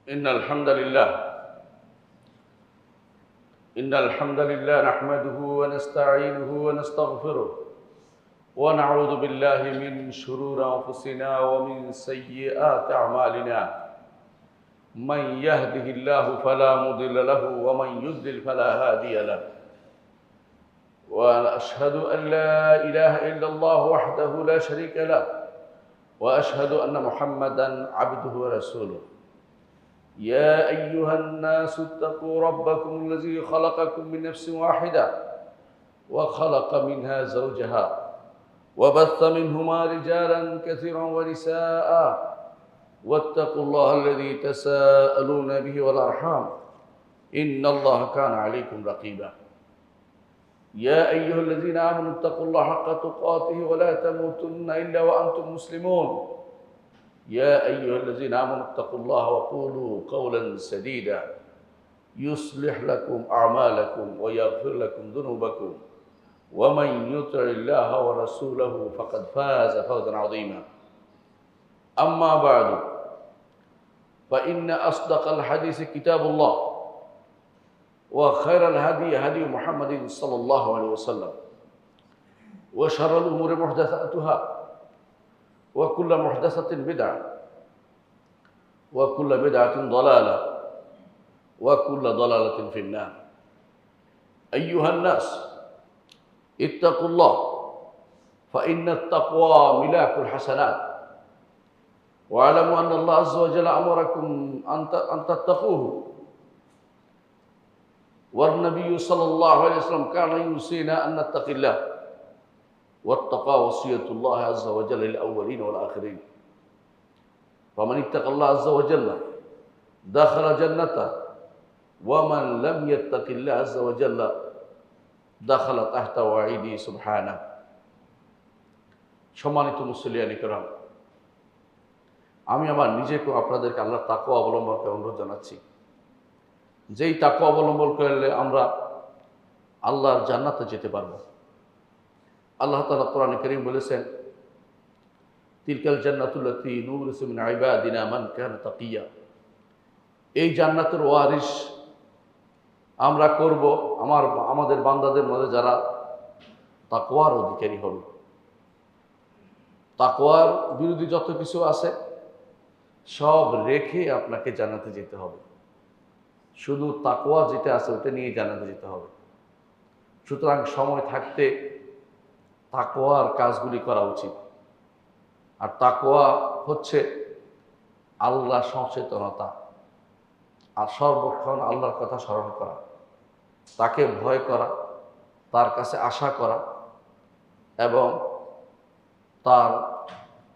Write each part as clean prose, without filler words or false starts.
إن الحمد لله نحمده ونستعينه ونستغفره ونعوذ بالله من شرور أنفسنا ومن سيئات أعمالنا من يهده الله فلا مضل له ومن يضلل فلا هادي له وأشهد أن لا إله إلا الله وحده لا شريك له وأشهد أن محمدًا عبده ورسوله يا أيها الناس اتقوا ربكم الذي خلقكم من نفس واحدة وخلق منها زوجها وبث منهما رجالا كثيرا ونساء واتقوا الله الذي تساءلون به والأرحام إن الله كان عليكم رقيبا يا أيها الذين آمنوا اتقوا الله حق تقاته ولا تموتن إلا وأنتم مسلمون يا أيها الذين آمنوا اتقوا الله وقولوا قولا سديدا يصلح لكم أعمالكم ويغفر لكم ذنوبكم ومن يطع الله ورسوله فقد فاز فوزا عظيما أما بعد فإن أصدق الحديث كتاب الله وخير الهدي هدي محمد صلى الله عليه وسلم وشر الأمور محدثاتها وكل محدثة بدعة وكل بدعة ضلالة وكل ضلالة في النار أيها الناس اتقوا الله فإن التقوى ملاك الحسنات واعلموا أن الله عز وجل أمركم أن تتقوه والنبي صلى الله عليه وسلم كان يوصينا أن نتقي الله والتقى وصية الله عز وجل للأولين والآخرين فمن اتقى الله عز وجل دخل جنته ومن لم يتق الله عز وجل دخل تحت وعيده سبحانه সম্মানিত মুসলিয়ানি کرام আমি আমার নিজেকে আপনাদেরকে আল্লাহর তাকওয়া অবলম্বনকে অনুরোধ জানাচ্ছি যেই তাকওয়া অবলম্বন করলে আমরা আল্লাহর জান্নাতে যেতে পারবো আল্লাহ তাআলা কোরআনে কারীম বলেছেন তিলকাল জান্নাতুল্লাতী নুরিসু মিন ইবাদিনা মান কানা তাকিয়া এই জান্নাতের ওয়ারিস আমরা করব আমাদের বান্দাদের মধ্যে যারা তাকওয়ার অধিকারী হবে তাকওয়ার বিরোধী যত কিছু আছে সব রেখে আপনাকে জান্নাতে যেতে হবে শুধু তাকওয়া যেটা আছে ওটা নিয়ে জান্নাতে যেতে হবে সুতরাং সময় থাকতে তাকওয়ার কাজগুলি করা উচিত আর তাকওয়া হচ্ছে আল্লাহ সচেতনতা আর সর্বক্ষণ আল্লাহর কথা স্মরণ করা তাকে ভয় করা তার কাছে আশা করা এবং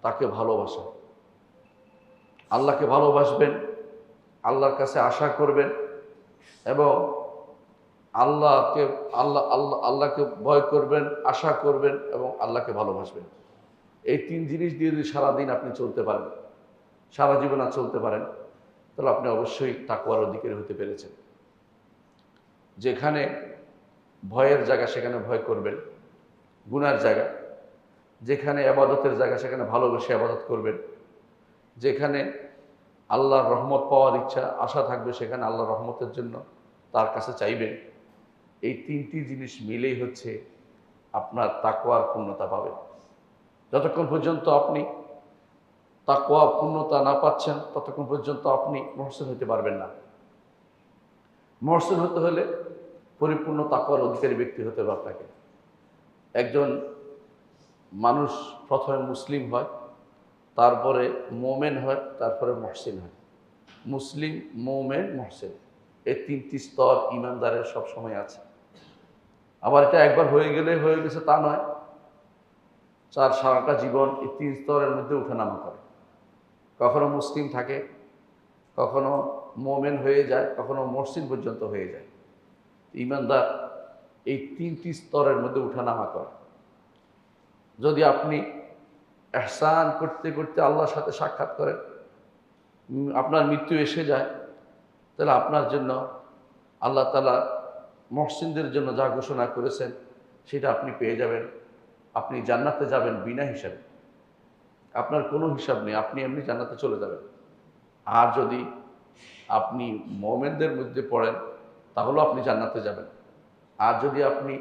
তাকে ভালোবাসা আল্লাহকে ভালোবাসবেন আল্লাহর কাছে আশা করবেন এবং আল্লাহকে ভয় করবেন আশা করবেন এবং আল্লাহকে ভালোবাসবেন এই তিন জিনিস দিয়ে যদি সারাদিন আপনি চলতে পারেন সারা জীবন চলতে পারেন তাহলে আপনি অবশ্যই তাকওয়ার অধিকারী হতে পেরেছেন যেখানে ভয়ের জায়গা সেখানে ভয় করবেন গুনার জায়গা যেখানে ইবাদতের জায়গা সেখানে ভালোবেসে ইবাদত করবেন যেখানে আল্লাহর রহমত পাওয়ার ইচ্ছা আশা থাকবে সেখানে আল্লাহর রহমতের জন্য তার কাছে চাইবেন এই তিনটি জিনিস মিলেই হচ্ছে আপনার তাকওয়ার পূর্ণতা পাবেন যতক্ষণ পর্যন্ত আপনি তাকওয়া পূর্ণতা না পাচ্ছেন ততক্ষণ পর্যন্ত আপনি মুহসিন হতে পারবেন না মুহসিন হতে হলে পরিপূর্ণ তাকওয়ার অধিকারী ব্যক্তি হতে হবে আপনাকে একজন মানুষ প্রথমে মুসলিম হয় তারপরে মোমেন হয় তারপরে মুহসিন হয় মুসলিম মোমেন মুহসিন এই তিনটি স্তর ইমানদারের সব সময় আছে আবার এটা একবার হয়ে গেছে তা নয় তার সারাটা জীবন এই তিন স্তরের মধ্যে উঠানামা করে কখনো মুসলিম থাকে কখনো মোমেন হয়ে যায় কখনো মুহসিন পর্যন্ত হয়ে যায় ইমানদার এই তিনটি স্তরের মধ্যে উঠানামা করে যদি আপনি ইহসান করতে করতে আল্লাহর সাথে সাক্ষাৎ করেন আপনার মৃত্যু এসে যায় তাহলে আপনার জন্য আল্লাহ তাআলা মুহসিনদের জন্য যা ঘোষণা করেছেন সেটা আপনি পেয়ে যাবেন আপনি জান্নাতে যাবেন বিনা হিসাবে আপনার কোনো হিসাব নেই আপনি এমনি জান্নাতে চলে যাবেন আর যদি আপনি মুমিনদের মধ্যে পড়েন, তাহলেও আপনি জান্নাতে যাবেন। আর যদি আপনি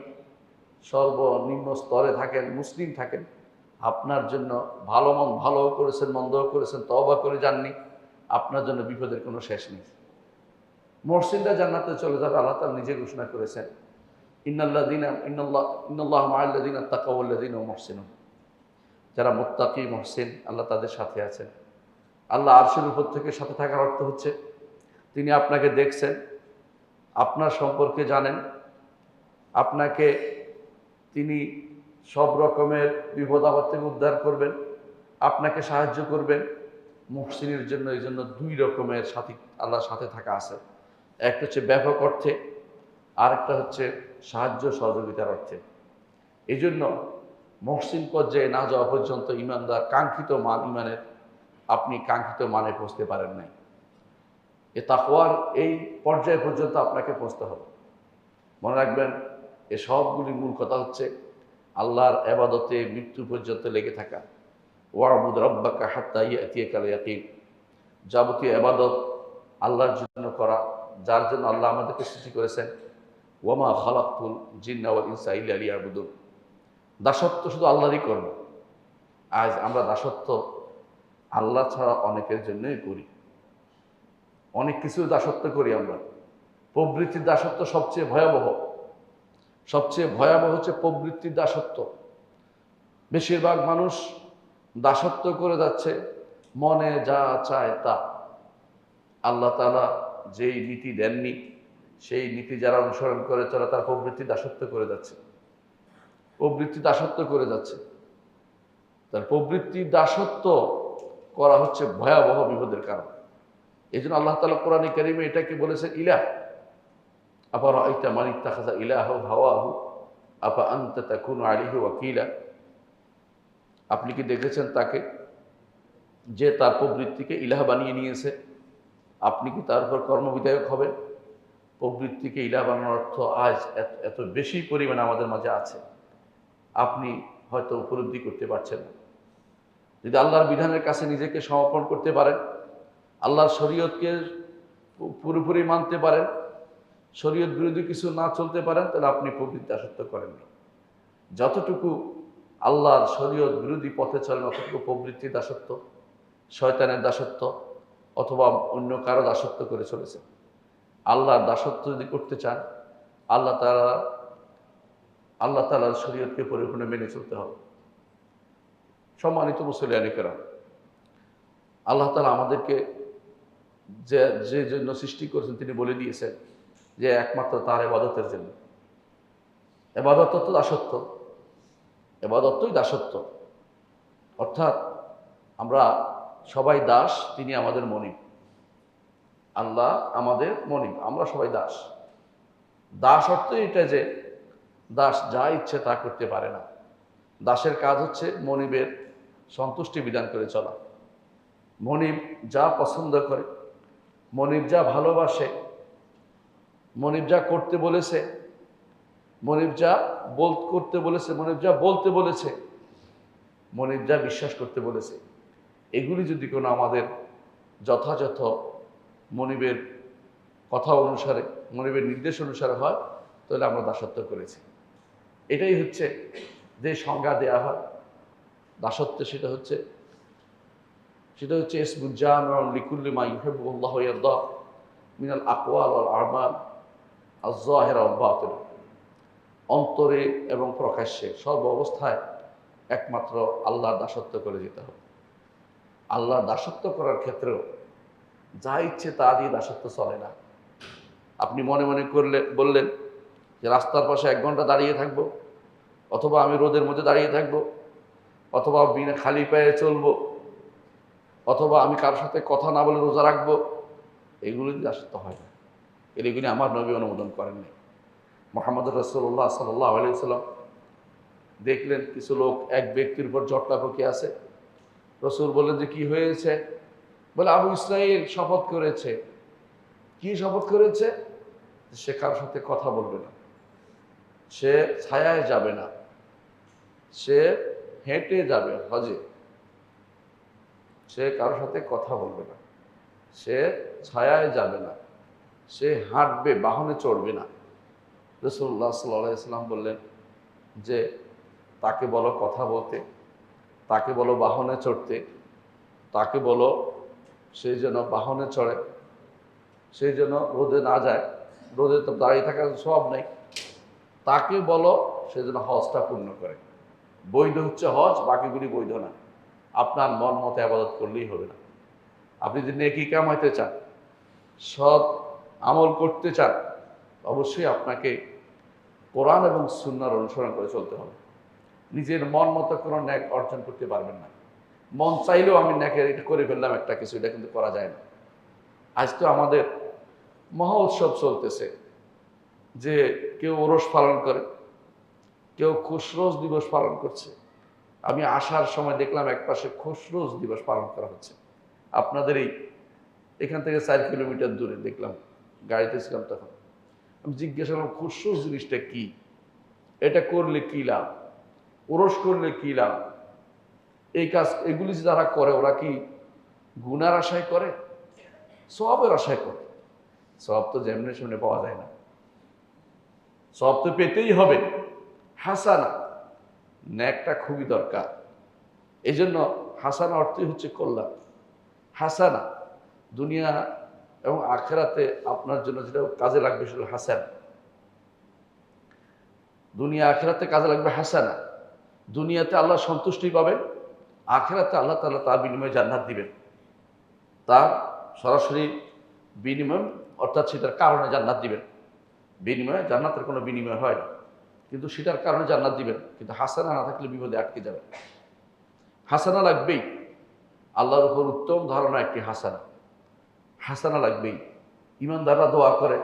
সর্বনিম্ন স্তরে থাকেন, মুসলিম থাকেন, আপনার জন্য ভালো করেছেন, মন্দও করেছেন, তওবা করে যাননি, আপনার জন্য বিপদের কোনো শেষ নেই। মুহসিনরা জান্নাতে চলে যাবে, আল্লাহ তাআলা নিজে ঘোষণা করেছেন, ইন্নাল্লাহা মা'আল্লাযীনা তাকাও ওয়াল্লাযীনা হুম মুহসিনুন। যারা মুত্তাকি, মুহসিন, আল্লাহ তাদের সাথে আছেন। আল্লাহ আরশের উপর থেকে সাথে থাকার অর্থ হচ্ছে তিনি আপনাকে দেখছেন, আপনার সম্পর্কে জানেন, আপনাকে তিনি সব রকমের বিপদ আপদ থেকে উদ্ধার করবেন, আপনাকে সাহায্য করবেন। মুহসিনের জন্য এই জন্য দুই রকমের সাথী আল্লাহর সাথে থাকা আছে। একটা হচ্ছে ব্যাপক অর্থে, আরেকটা হচ্ছে সাহায্য সহযোগিতার অর্থে। এই জন্য মুহসিন পর্যায়ে না যাওয়া পর্যন্ত ইমানদার কাঙ্ক্ষিত মান ইমানের আপনি কাঙ্ক্ষিত মানে পৌঁছতে পারেন নাই। এ তাকওয়ার এই পর্যায় পর্যন্ত আপনাকে পৌঁছতে হবে। মনে রাখবেন, এ সবগুলির মূল কথা হচ্ছে আল্লাহর ইবাদতে মৃত্যু পর্যন্ত লেগে থাকা। ওয়া'বুদ রাব্বাকা হাত্তা ইয়াতিয়াকাল ইয়াকিন। যাবতীয় ইবাদত আল্লাহর জন্য করা, যার জন্য আল্লাহ আমাদেরকে সৃষ্টি করেছেন। ওয়ামা খালাকতুল জিন্না ওয়াল ইনসা ইল্লা লিয়াবুদুন। দাসত্ব শুধু আল্লাহরই করব। আজ আমরা দাসত্ব আল্লাহ ছাড়া অনেকের জন্যই করি, অনেক কিছু দাসত্ব করি আমরা। প্রবৃত্তির দাসত্ব সবচেয়ে ভয়াবহ। সবচেয়ে ভয়াবহ হচ্ছে প্রবৃত্তির দাসত্ব। বেশিরভাগ মানুষ দাসত্ব করে যাচ্ছে মনে যা চায় তা। আল্লাহ তাআলা যেই নীতি দেননি সেই নীতি যারা অনুসরণ করে চলে তারা প্রবৃত্তি দাসত্ব করে যাচ্ছে, প্রবৃত্তি দাসত্ব করে যাচ্ছে। তার প্রবৃত্তি দাসত্ব করা হচ্ছে ভয়াবহ বিপদের কারণ। এই জন্য আল্লাহ তাআলা কোরআনে কারিমে এটাকে বলেছেন ইলাহ। আফারাআইতা মান ইত্তাখাযা ইলাহাহু হাওয়াহু আফা আনতা তাকুনু আলাইহি ওয়াকিলা। আপনি কি দেখেছেন তাকে যে তার প্রবৃত্তিকে ইলাহ বানিয়ে নিয়েছে? আপনি কি তার উপর কর্মবিধায়ক হবেন? প্রবৃত্তিকে ইলাহ বানানোর অর্থ আজ এত বেশি পরিমাণে আমাদের মাঝে আছে, আপনি হয়তো উপলব্ধি করতে পারছেন না। যদি আল্লাহর বিধানের কাছে নিজেকে সমর্পণ করতে পারেন, আল্লাহর শরীয়তকে পুরোপুরি মানতে পারেন, শরীয়ত বিরোধী কিছু না চলতে পারেন, তাহলে আপনি প্রবৃত্তি দাসত্ব করেননি। যতটুকু আল্লাহর শরীয়ত বিরোধী পথে চলেন অতটুকু প্রবৃত্তি দাসত্ব, শয়তানের দাসত্ব অথবা অন্য কারো দাসত্ব করে চলেছে। আল্লাহর দাসত্ব যদি করতে চান, আল্লাহ তাআলার শরীয়তকে পরিপূর্ণ মেনে চলতে হবে। সম্মানিত মুসলিয়ানে কেরাম, আল্লাহ তাআলা আমাদেরকে যে জন্য সৃষ্টি করেছেন তিনি বলে দিয়েছেন যে একমাত্র তার ইবাদতের জন্য। ইবাদত তো দাসত্ব, ইবাদতই দাসত্ব। অর্থাৎ আমরা সবাই দাস, তিনি আমাদের মনিব। আল্লাহ আমাদের মনিব, আমরা সবাই দাস। দাস অর্থ এটা যে দাস যা ইচ্ছে তা করতে পারে না। দাসের কাজ হচ্ছে মনিবের সন্তুষ্টি বিধান করে চলা। মনিব যা পছন্দ করে, মনিব যা ভালোবাসে, মনিব যা করতে বলেছে, মনিব যা করতে বলেছে, মনিব যা বলতে বলেছে, মনিব যা বিশ্বাস করতে বলেছে, এগুলি যদি কোনো আমাদের যথাযথ মনিবের কথা অনুসারে, মনিবের নির্দেশ অনুসারে হয়, তাহলে আমরা দাসত্ব করেছি। এটাই হচ্ছে যে সংজ্ঞা দেয়া হয় দাসত্ব। সেটা হচ্ছে ইসমুল জামিউ লিকুল্লি মা ইউহিব্বুল্লাহু ওয়া ইয়ারদা মিনাল আকওয়াল ওয়াল আমাল আয-যাহিরা ওয়াল বাতিনা। অন্তরে এবং প্রকাশ্যে সর্ব অবস্থায় একমাত্র আল্লাহর দাসত্ব করে যেতে হবে। আল্লাহর দাসত্ব করার ক্ষেত্রেও যা ইচ্ছে তা দিয়ে দাসত্ব চলে না। আপনি মনে মনে বললেন যে রাস্তার পাশে 1 ঘন্টা দাঁড়িয়ে থাকবো, অথবা আমি রোদের মধ্যে দাঁড়িয়ে থাকবো, অথবা বিনা খালি পায়ে চলবো, অথবা আমি কারোর সাথে কথা না বলে রোজা রাখবো, এগুলো দিয়ে দাসত্ব হয় না। এগুলি আমার নবী অনুমোদন করেননি। মুহাম্মদ রাসূলুল্লাহ সাল্লাল্লাহু আলাইহি ওয়াসাল্লাম দেখলেন কিছু লোক এক ব্যক্তির উপর জটলা পকিয়ে আছে। রসুল বললেন যে কি হয়েছে? বলে আবু ইসরাইল শপথ করেছে। কি শপথ করেছে? সে কারোর সাথে কথা বলবে না, সে ছায়ায় যাবে না, সে হেঁটে যাবে হজে, সে কারোর সাথে কথা বলবে না, সে ছায়ায় যাবে না, সে হাঁটবে, বাহনে চড়বে না। রাসূলুল্লাহ সাল্লাল্লাহু আলাইহি ওয়াসাল্লাম বললেন যে তাকে বলো কথা বলতে, তাকে বলো বাহনে চড়তে, তাকে বলো সে যেন বাহনে চড়ে, সেই জন্য রোদে না যায়, রোদে তো দাঁড়িয়ে থাকার সব নেই। তাকে বলো সে যেন হজটা পূর্ণ করে। বৈধ হচ্ছে হজ, বাকিগুলি বৈধ না। আপনার মন মতো আবাদত করলেই হবে না। আপনি যদি নেকি কামাইতে চান, সৎ আমল করতে চান, অবশ্যই আপনাকে কোরআন এবং সুন্নাহর অনুসরণ করে চলতে হবে। নিজের মন মতো কোনো ন্যাক অর্জন করতে পারবেন না। মন চাইলেও আমি ন্যাকের এটা করে ফেললাম একটা কিছু, এটা কিন্তু করা যায় না। আজ তো আমাদের মহা উৎসব চলতেছে, যে কেউ ওরস পালন করে, কেউ খুশরোজ দিবস পালন করছে। আমি আসার সময় দেখলাম একপাশে খুশরোজ দিবস পালন করা হচ্ছে। আপনাদের এখান থেকে 4 কিলোমিটার দূরে দেখলাম, গাড়িতে ছিলাম তখন। আমি জিজ্ঞাসা করলাম খুশরোজ জিনিসটা কি, এটা করলে কি লাভ, ওরস করলে কি লাভ, এই কাজ এগুলি যারা করে ওরা কি গুনার আশায় করে, সওয়াবের আশায় করে? সওয়াব তো যেমনি সেমনি পাওয়া যায় না, সওয়াব তো পেতেই হবে। হাসানা, ন্যাকটা খুবই দরকার। এই জন্য হাসানা অর্থই হচ্ছে কল্যাণ। হাসানা দুনিয়া এবং আখেরাতে আপনার জন্য যেটা কাজে লাগবে সেটা হাসানা। দুনিয়া আখেরাতে কাজে লাগবে হাসানা। দুনিয়াতে আল্লাহ সন্তুষ্টি পাবেন, আখেরাতে আল্লাহ তাআলা তার বিনিময়ে জান্নাত দিবেন। তার সরাসরি বিনিময় অর্থাৎ সেটার কারণে জান্নাত দিবেন। বিনিময়ে, জান্নাতের কোনো বিনিময় হয় না, কিন্তু সেটার কারণে জান্নাত দিবেন। কিন্তু হাসানা না থাকলে বিপদে আটকে যাবে। হাসানা লাগবেই, আল্লাহর উপর উত্তম ধারণা একটি হাসানা, হাসানা লাগবেই। ইমানদাররা দোয়া করে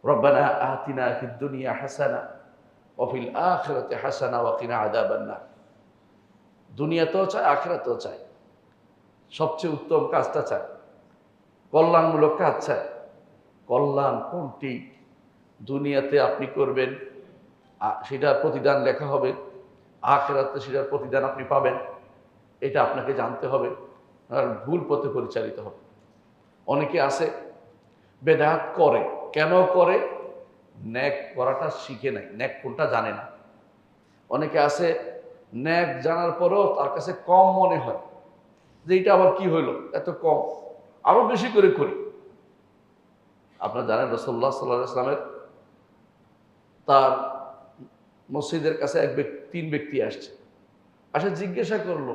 রব্বানা আতিনা ফিদ দুনিয়া হাসানা ওয়া ফিল আখিরাতি হাসানা ওয়া কিনা আযাবান নার। দুনিয়াতেও চায়, আখিরাতেও চায়, সবচেয়ে উত্তম কাজটা চায়, কল্যাণমূলক কাজ চায়। কল্যাণ কোনটি? দুনিয়াতে আপনি করবেন, সেটার প্রতিদান লেখা হবে, আখিরাতে সেটার প্রতিদান আপনি পাবেন। এটা আপনাকে জানতে হবে, আর ভুল পথে পরিচালিত হবে। অনেকে আছে বেদাত করে, কেন করে? ন্যাক করাটা শিখে নাই, ন্যাক কোনটা জানে না। অনেকে আছে ন্যাক জানার পরেও তার কাছে কম মনে হয়, যে এটা আবার কি হইলো, এত কম, আরো বেশি করে করি। আপনারা জানেন রাসূলুল্লাহ সাল্লাল্লাহু আলাইহি ওয়াসাল্লামের তার মসজিদের কাছে 3 ব্যক্তি আসছে, আসে জিজ্ঞাসা করলো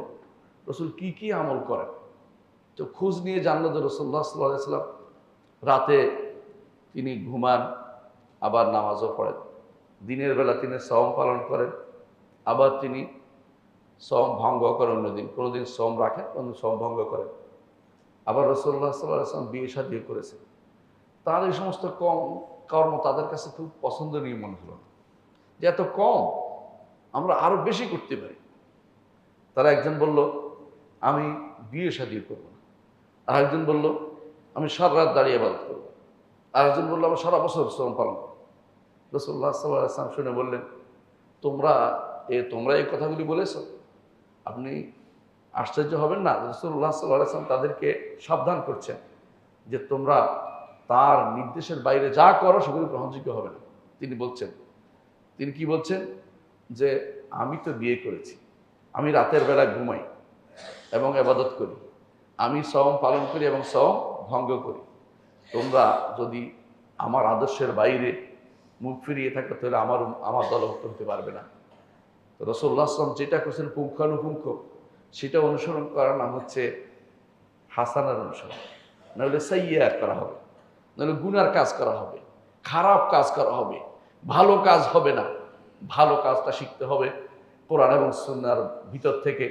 রসুল কি কি আমল করেন। তো খোঁজ নিয়ে জানলো যে রাসূলুল্লাহ সাল্লাল্লাহু আলাইহি ওয়াসাল্লাম রাতে তিনি ঘুমান, আবার নামাজও পড়েন, দিনের বেলা তিনি সওম পালন করেন, আবার তিনি সওম ভঙ্গ করেন। অন্যদিন কোনোদিন সওম রাখেন, কোনোদিন সওম ভঙ্গ করেন। আবার রাসূলুল্লাহ সাল্লাল্লাহু আলাইহি ওয়াসাল্লাম বিয়ে শাদী করেছেন। তার এই সমস্ত কর্ম তাদের কাছে খুব পছন্দনীয় মনে হলো, যে এত কম, আমরা আরো বেশি করতে পারি। তারা একজন বলল আমি বিয়ে শাদী করব না, আর একজন বলল আমি সারা রাত দাঁড়িয়ে ইবাদত করব, আর একজন বলল আমি সারা বছর শ্রম পালন করব। রাসূলুল্লাহ সাল্লাল্লাহু আলাইহি ওয়াসাল্লাম শুনে বললেন তোমরা এই কথাগুলি বলেছ? আপনি আশ্চর্য হবেন না, রাসূলুল্লাহ সাল্লাল্লাহু আলাইহি ওয়াসাল্লাম তাদেরকে সাবধান করছেন যে তোমরা তার নির্দেশের বাইরে যা করো সেগুলো গ্রহণযোগ্য হবে না। তিনি কি বলছেন? যে আমি তো বিয়ে করেছি, আমি রাতের বেলা ঘুমাই এবং ইবাদত করি, আমি সওম পালন করি এবং সওম ভঙ্গ করি। তোমরা যদি আমার আদর্শের বাইরে মুখ ফিরিয়ে থাকো তাহলে আমার দলভুক্ত হতে পারবে না। তো রাসূলুল্লাহ সাল্লাল্লাহু আলাইহি ওয়াসাল্লাম যেটা করছেন পুঙ্খানুপুঙ্খ, সেটা অনুসরণ করার নাম হচ্ছে হাসানার অনুসরণ। নাহলে সাইয়্যা করা হবে, নাহলে গুনার কাজ করা হবে, খারাপ কাজ করা হবে, ভালো কাজ হবে না। ভালো কাজটা শিখতে হবে কোরআন এবং সুন্নাহর ভিতর থেকে,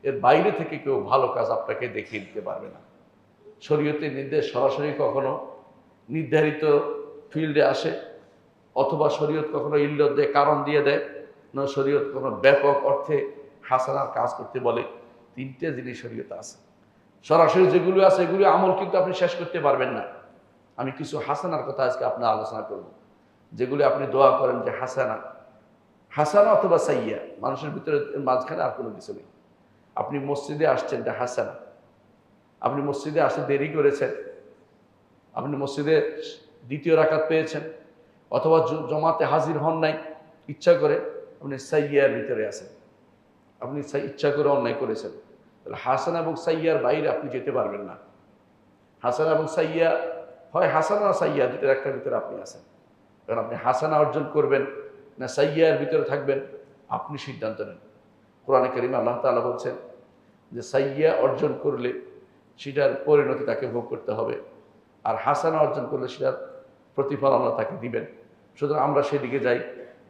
এর বাইরে থেকে কেউ ভালো কাজ আপনাকে দেখিয়ে দিতে পারবে না। শরীয়তের নির্দেশ সরাসরি কখনো নির্ধারিত ফিল্ডে আসে, অথবা শরীয়ত কখনো ইল্লত দেয়, কারণ দিয়ে দেয়, না শরীয়ত কোনো ব্যাপক অর্থে হাসানার কাজ করতে বলে। 3টে জিনিস শরীয়তে আছে। সরাসরি যেগুলো আছে এগুলো আমল কিন্তু আপনি শেষ করতে পারবেন না। আমি কিছু হাসানার কথা আজকে আপনার আলোচনা করব, যেগুলো আপনি দোয়া করেন যে হাসানা অথবা সাইয়্যা, মানুষের ভিতরে মাঝখানে আর কোনো কিছু নেই। আপনি মসজিদে আসছেন, এটা হাসানা। আপনি মসজিদে আসতে দেরি করেছেন, আপনি মসজিদে দ্বিতীয় রাকাত পেয়েছেন, অথবা জমাতে হাজির হন নাই, ইচ্ছা করে আপনি সাইয়ার ভিতরে আছেন, আপনি ইচ্ছা করে অন্যায় করেছেন, তাহলে হাসানা এবং সাইয়ার বাইরে আপনি যেতে পারবেন না। হাসানা এবং সাইয়া, হয় হাসানা না সাইয়া, দুটোর একটার ভিতরে আপনি আছেন। কারণ আপনি হাসানা অর্জন করবেন না সাইয়ার ভিতরে থাকবেন, আপনি সিদ্ধান্ত নেন। কোরআনে কারিমে আল্লাহ তাআলা বলছেন যে সাইয়া অর্জন করলে সেটার পরিণতি তাকে ভোগ করতে হবে, আর হাসানা অর্জন করলে সেটার প্রতিফল আল্লাহ তাকে দিবেন। সুতরাং আমরা সেদিকে যাই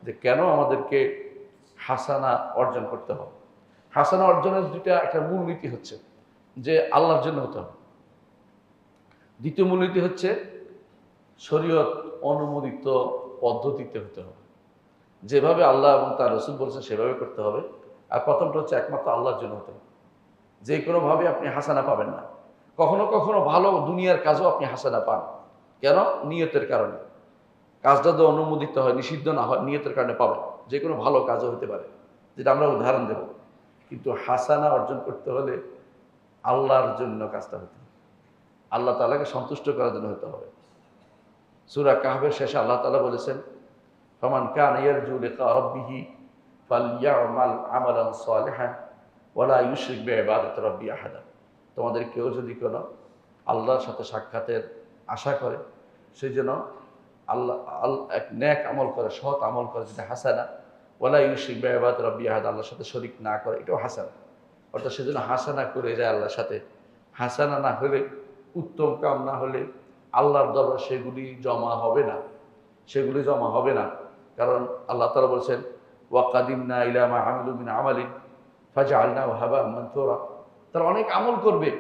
যে কেন আমাদেরকে হাসানা অর্জন করতে হবে। হাসানা অর্জনের দুইটা একটা মূলনীতি হচ্ছে যে আল্লাহর জন্য হতে হবে। দ্বিতীয় মূলনীতি হচ্ছে শরীয়ত অনুমোদিত পদ্ধতিতে হতে হবে, যেভাবে আল্লাহ এবং তার রসুল বলছেন সেভাবে করতে হবে। আর প্রথমটা হচ্ছে একমাত্র আল্লাহর জন্য হতে হবে। যে কোনোভাবে আপনি হাসানা পাবেন না। কখনো কখনো ভালো দুনিয়ার কাজও আপনি হাসানা পান, কেন? নিয়তের কারণে। কাজটা তো অনুমোদিত হয়, নিষিদ্ধ না হয়, নিয়তের কারণে পাবেন। যে কোনো ভালো কাজও হতে পারে, যেটা আমরা উদাহরণ দেব। কিন্তু হাসানা অর্জন করতে হলে আল্লাহর জন্য কাজটা হতে হবে, আল্লাহ তাআলাকে সন্তুষ্ট করার জন্য হতে হবে। সূরা কাহফের শেষে আল্লাহ তাআলা বলেছেন, ফামান কানা ইয়ারজু লিকা রাব্বিহি ফালইয়ামাল আমালান সালিহান ওয়ালা ইউশরিক বিইবাদাতি রাব্বি আহাদা। তোমাদের কেউ যদি কোনো আল্লাহর সাথে সাক্ষাতের আশা করে, সেই জন্য এক নেক আমল করে, সৎ আমল করে, যেটা হাসানা। ওয়ালা ইউশরিক বিইবাদাতি রাব্বি আহাদা, আল্লাহর সাথে শরীক না করে, এটাও হাসানা। অর্থাৎ সেজন্য হাসানা করে যায় আল্লাহর সাথে। হাসানা না হলে, উত্তম কাম না হলে আল্লাহর দরবারে সেগুলি জমা হবে না, সেগুলি জমা হবে না। কারণ আল্লাহ তাআলা বলছেন, ওয়াকাদিমনা ইলা মা আমিলু মিন আমালিন ফাজআলনাহু হাবাআন মানথুরা। তারা অনেক আমল করবে,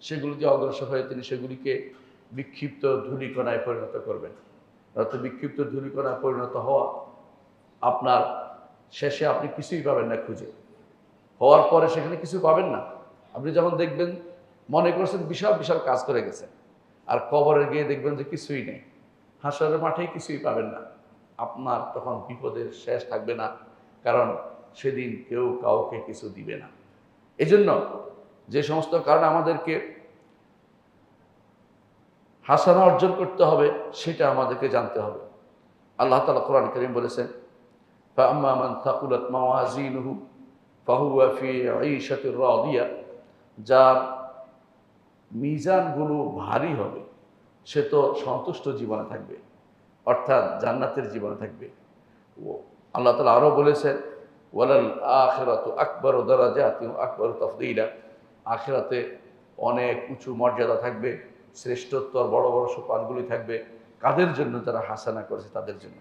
সেগুলিতে অগ্রসর হয়ে তিনি সেগুলিকে বিক্ষিপ্ত ধূলিকণায় পরিণত করবেন। অর্থাৎ বিক্ষিপ্ত ধূলিকণায় পরিণত হওয়া, আপনার শেষে আপনি কিছুই পাবেন না খুঁজে, হওয়ার পরে সেখানে কিছু পাবেন না। আপনি যখন দেখবেন মনে করছেন বিশাল বিশাল কাজ করে গেছেন, আর কবরে গিয়ে দেখবেন যে কিছুই নেই, হাসরের মাঠেই কিছুই পাবেন না, আপনার তখন বিপদের শেষ থাকবে না। কারণ সেদিন কেউ কাউকে কিছু দিবে না। এজন্য যে সমস্ত কারণে আমাদেরকে হাসানা অর্জন করতে হবে, সেটা আমাদেরকে জানতে হবে। আল্লাহ তাআলা কোরআন কারীম বলেছেন, ফাআম্মা মান থাকুলাত মাওয়াজিনুহু ফাহুয়া ফি ঈশাতির রাদিয়া। যার মিজানগুলো ভারী হবে, সে তো সন্তুষ্ট জীবনে থাকবে, অর্থাৎ জান্নাতের জীবনে থাকবে। আল্লাহ তাআলা আরও বলেছেন, ওয়ালাল আখিরাতু আকবারু দারাজাতিন ওয়া আকবারু তাফদীলা। আখিরাতে অনেক উঁচু মর্যাদা থাকবে, শ্রেষ্ঠত্বর বড় বড় সোপানগুলি থাকবে। কাদের জন্য? যারা হাসানা করেছে তাদের জন্য।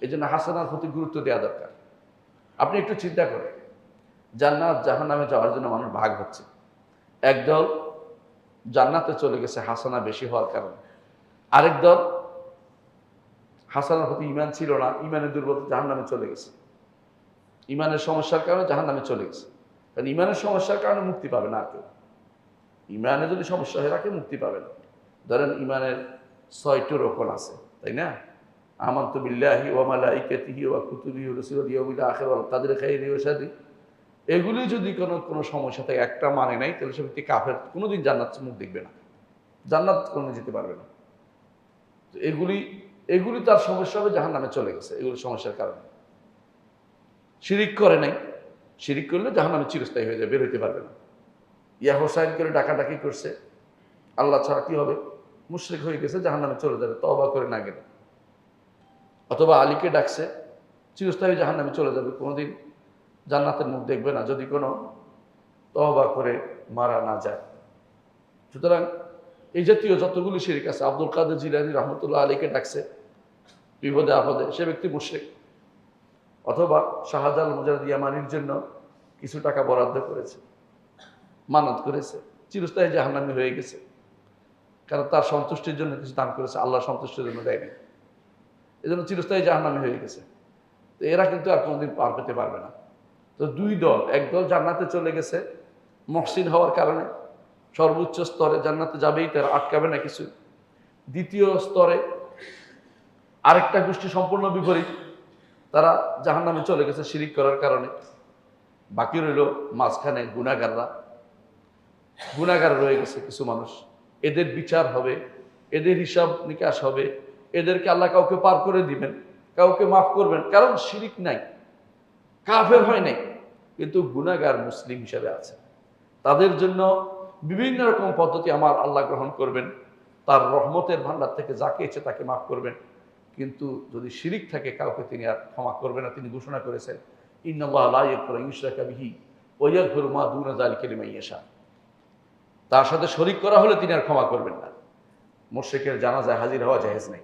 এই জন্য হাসানার প্রতি গুরুত্ব দেওয়া দরকার। আপনি একটু চিন্তা করেন, জান্নাত জাহান্নামে যাওয়ার জন্য মানুষ ভাগ হচ্ছে। একদল জান্নাতে চলে গেছে হাসানা বেশি হওয়ার কারণে, আরেক দল হাসানার প্রতি ঈমান ছিল না, ঈমানের দুর্বলতা, জাহান্নামে চলে গেছে। ঈমানের সমস্যার কারণে জাহান্নামে চলে গেছে। কারণ ঈমানের সমস্যার কারণে মুক্তি পাবে না কেউ। ঈমানে যদি সমস্যা হয়ে রাখে, মুক্তি পাবে না। ধরেন ঈমানের 6টি রকম আছে, তাই না? আমানতু বিল্লাহি ওয়া মালাইকাতিহি ওয়া কুতুবিহি ওয়া রুসুলিহি ওয়াল ইয়াউমিল আখির ওয়াল কদরি খাইরিহি ওয়া শাররিহি। এগুলি যদি কোনো সমস্যা থাকে, একটা মানে নাই, তাহলে সে ব্যক্তি কাফের, কোনোদিন জান্নাত মুখ দেখবে না, জান্নাত কোনোদিন যেতে পারবে না। তো এগুলি তার সমস্যা হবে, জাহান্নামে চলে গেছে এগুলি সমস্যার কারণে। শিরিক করে নাই, শিরিক করলে জাহান্নামে চিরস্থায়ী হয়ে যায়, বের হইতে পারবে না। ইয়া হোসাইন করে ডাকাডাকি করছে, আল্লাহ ছাড়া কি হবে, মুশরিক হয়ে গেছে, জাহান্নামে চলে যাবে তওবা করে না গেলে। অথবা আলীকে ডাকছে, চিরস্থায়ী জাহান্নামে চলে যাবে, কোনোদিন জান্নাতের মুখ দেখবে না যদি কোনো তওবা করে মারা না যায়। সুতরাং এই জাতীয় যতগুলি শিরিক আছে, আব্দুল কাদের জিলানী রহমতুল্লাহ আলীকে ডাকছে বিপদে আপদে, সে ব্যক্তি মুশরিক। অথবা শাহজালাল মুজাহিদ ইয়ামানির জন্য কিছু টাকা বরাদ্দ করেছে, মানত করেছে, চিরস্থায়ী জাহান্নামী হয়ে গেছে। কারণ তার সন্তুষ্টির জন্য কিছু দান করেছে, আল্লাহ সন্তুষ্টির জন্য দেয়নি, এই জন্য চিরস্থায়ী জাহান্নামী হয়ে গেছে। তো এরা কিন্তু আর কোনোদিন পার পেতে পারবে না। তো দুই দল, একদল জান্নাতে চলে গেছে মুহসিন হওয়ার কারণে, সর্বোচ্চ স্তরে জান্নাতে যাবেই, তারা আটকাবে না কিছু। দ্বিতীয় স্তরে আরেকটা গোষ্ঠী সম্পূর্ণ বিপরীত, তারা জাহান্নামে চলে গেছে শিরিক করার কারণে। বাকি রইল মাঝখানে গুনাহগাররা, গুনাহগার রয়ে গেছে কিছু মানুষ। এদের বিচার হবে এদের হিসাব নিকাশ হবে, এদেরকে আল্লাহ কাউকে পার করে দিবেন, কাউকে মাফ করবেন, কারণ শিরিক নাই, কাফের হয় নাই, কিন্তু গুনাহগার মুসলিম হিসাবে আছে। তাদের জন্য বিভিন্ন রকম পদ্ধতি আমার আল্লাহ গ্রহণ করবেন, তার রহমতের ভান্ডার থেকে যাকে ইচ্ছে তাকে মাফ করবেন। কিন্তু যদি শিরিক থাকে কাউকে তিনি আর ক্ষমা করবেন না। তিনি ঘোষণা করেছেন, ইন্নাল্লাহা লা ইয়াগফিরু আন ইউশরাকা বিহি ওয়া ইয়াগফিরু মা দুনা যালিকা লিমান ইয়াশা। তার সাথে শরিক করা হলে তিনি আর ক্ষমা করবেন না। মুশরিকের জানাজায় হাজির হওয়া জায়েজ নেই,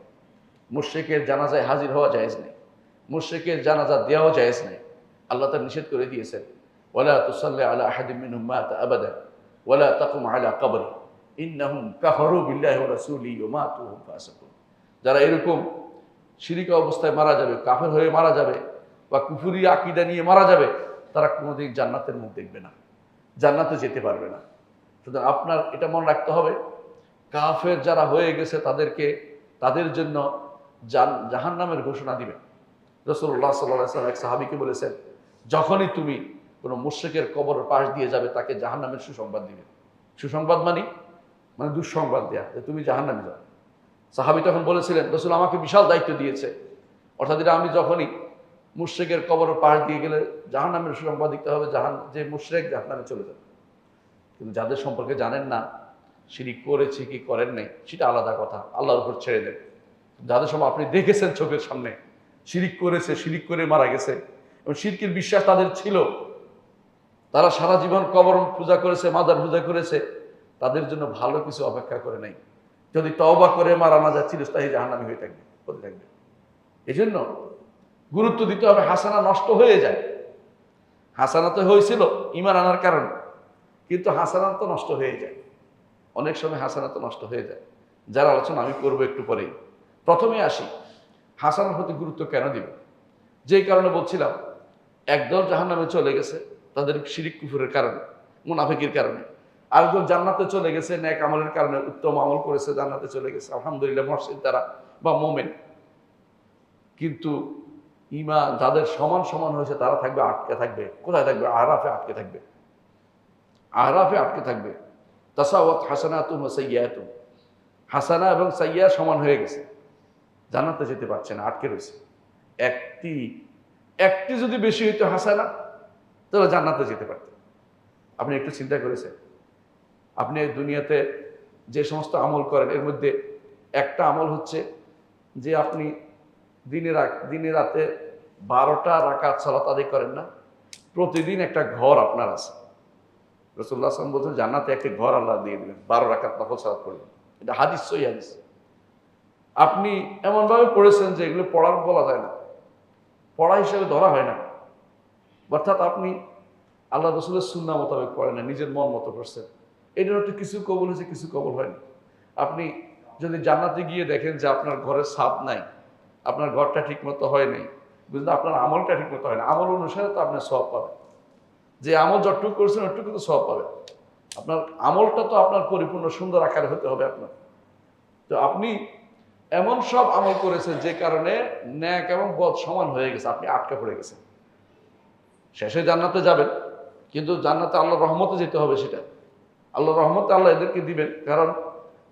মুশরিকের জানাজায় হাজির হওয়া জায়েজ নেই, মুশরিকের জানাজা দেওয়া জায়েজ নেই। আল্লাহ তাআলা নিষেধ করে দিয়েছেন, ওয়ালা তুসাল্লি আলা আহাদিন মিনহুম মাতা আবাদা ওয়ালা তাকুম আলা কবরি ইন্নাহুম কাফারু বিল্লাহি ওয়া রাসূলিহি ওয়া মাতু হুম ফাসিকুন। যারা এরকম শিরিক অবস্থায় মারা যাবে, কাফের হয়ে মারা যাবে, বা কুফরি আকীদা নিয়ে মারা যাবে, তারা কোনোদিন জান্নাতের মুখ দেখবে না, জান্নাতে যেতে পারবে না। সুতরাং আপনার এটা মনে রাখতে হবে, কাফের যারা হয়ে গেছে তাদেরকে, তাদের জন্য জাহান্নামের ঘোষণা দিবেন। রাসূলুল্লাহ সাল্লাল্লাহু আলাইহি ওয়াসাল্লাম এক সাহাবীকে বলেছেন, যখনই তুমি কোনো মুশরিকের কবরের পাশ দিয়ে যাবে তাকে জাহান্নামের সুসংবাদ দিবে। সুসংবাদ মানে দুঃসংবাদ দেয়া, যে তুমি জাহান্নামে যাবে। সাহাবী তখন বলেছিলেন, রাসূল আমাকে বিশাল দায়িত্ব দিয়েছে, অর্থাৎ এটা আমি যখনই মুশরিকের কবরের পাশ দিয়ে গেলে জাহান্নামের সুসংবাদ দিতে হবে, যে মুশরিক জাহান্নামে চলে যাবে। কিন্তু যাদের সম্পর্কে জানেন না, শিরিক করেছে কি করেন নাই সেটা আলাদা কথা, আল্লাহর উপর ছেড়ে দেন। যাদের সময় আপনি দেখেছেন চোখের সামনে শিরিক করেছে, শিরিক করে মারা গেছে, এবং শিরকের বিশ্বাস তাদের ছিল, তারা সারা জীবন কবর পূজা করেছে, মাজার পূজা করেছে, তাদের জন্য ভালো কিছু অপেক্ষা করে নাই। যদি তওবা করে মারা না যায়, চিরস্থায়ী জাহান্নামী হয়ে থাকবে, হতে থাকবে। এই জন্য গুরুত্ব দিতে হবে, হাসানা নষ্ট হয়ে যায়। হাসানা তো হয়েছিল ঈমান আনার কারণে, কিন্তু হাসানা তো নষ্ট হয়ে যায়, অনেক সময় হাসানা তো নষ্ট হয়ে যায়। যার আলোচনা আমি করবো একটু পরেই। প্রথমে আসি, হাসানার প্রতি গুরুত্ব কেন দিব? যেই কারণে বলছিলাম, একদল জাহান্নামে চলে গেছে তাদের শিরিক কুফরের কারণে, মুনাফিকের কারণে। আরেকদল জান্নাতে চলে গেছে নেক আমলের কারণে, উত্তম আমল করেছে, জান্নাতে চলে গেছে আলহামদুলিল্লাহ, মহসিন তারা বা মোমেন। কিন্তু ঈমান যাদের সমান সমান হয়েছে তারা থাকবে, আটকে থাকবে। কোথায় থাকবে? আরাফে আটকে থাকবে, আরাফে আটকে থাকবে। তাসাওয়াত হাসানাতুম ওয়া সাইয়্যাতুম, হাসানা এবং সাইয়্যা সমান হয়ে গেছে, জান্নাতে যেতে পারছে না, আটকে রয়েছে। একটি যদি বেশি হইতো হাসানা, তাহলে জান্নাতে যেতে পারত। আপনি একটু চিন্তা করেছেন, আপনি দুনিয়াতে যে সমস্ত আমল করেন এর মধ্যে একটা আমল হচ্ছে যে আপনি দিনে রাতে 12টা রাকাত সালাত আদায় করেন না, প্রতিদিন একটা ঘর আপনার আছে। রাসূলুল্লাহ সাল্লাল্লাহু আলাইহি ওয়াসাল্লাম বলছেন, জান্নাতে একটা ঘর আল্লাহ দিয়ে দিবেন 12 রাকাত নফল সালাত করবেন। এটা হাদিস, সহিহ হাদিস। আপনি এমনভাবে পড়েছেন যে এগুলো পড়ার বলা যায় না, পড়া হিসেবে ধরা হয় না। অর্থাৎ আপনি আল্লাহ রাসূলের সুন্নাহ মোতাবেক পড়েন না, নিজের মন মতো পড়ছেন। এটার একটু কিছু কবুল হয়েছে, কিছু কবুল হয়নি। আপনি যদি জান্নাতে গিয়ে দেখেন যে আপনার ঘরের ছাদ নাই, আপনার ঘরটা ঠিক মতো হয় নাই, বুঝলেন, আপনার আমলটা ঠিক মতো হয় না, আমল অনুসারে তো আপনার সওয়াব পাবেন। যে আমল যতটুকু করছেন ওটুকু তো সওয়াব পাবেন। আপনার আমলটা তো আপনার পরিপূর্ণ সুন্দর আকারে হতে হবে আপনার। তো আপনি এমন সব আমল করেছেন যে কারণে ন্যাক এবং বদ সমান হয়ে গেছে, আপনি আটকা পড়ে গেছেন। শেষে জান্নাতে যাবেন, কিন্তু জান্নাতে আল্লাহর রহমতে যেতে হবে। সেটা আল্লাহর রহমতে আল্লাহ এদেরকে দিবেন, কারণ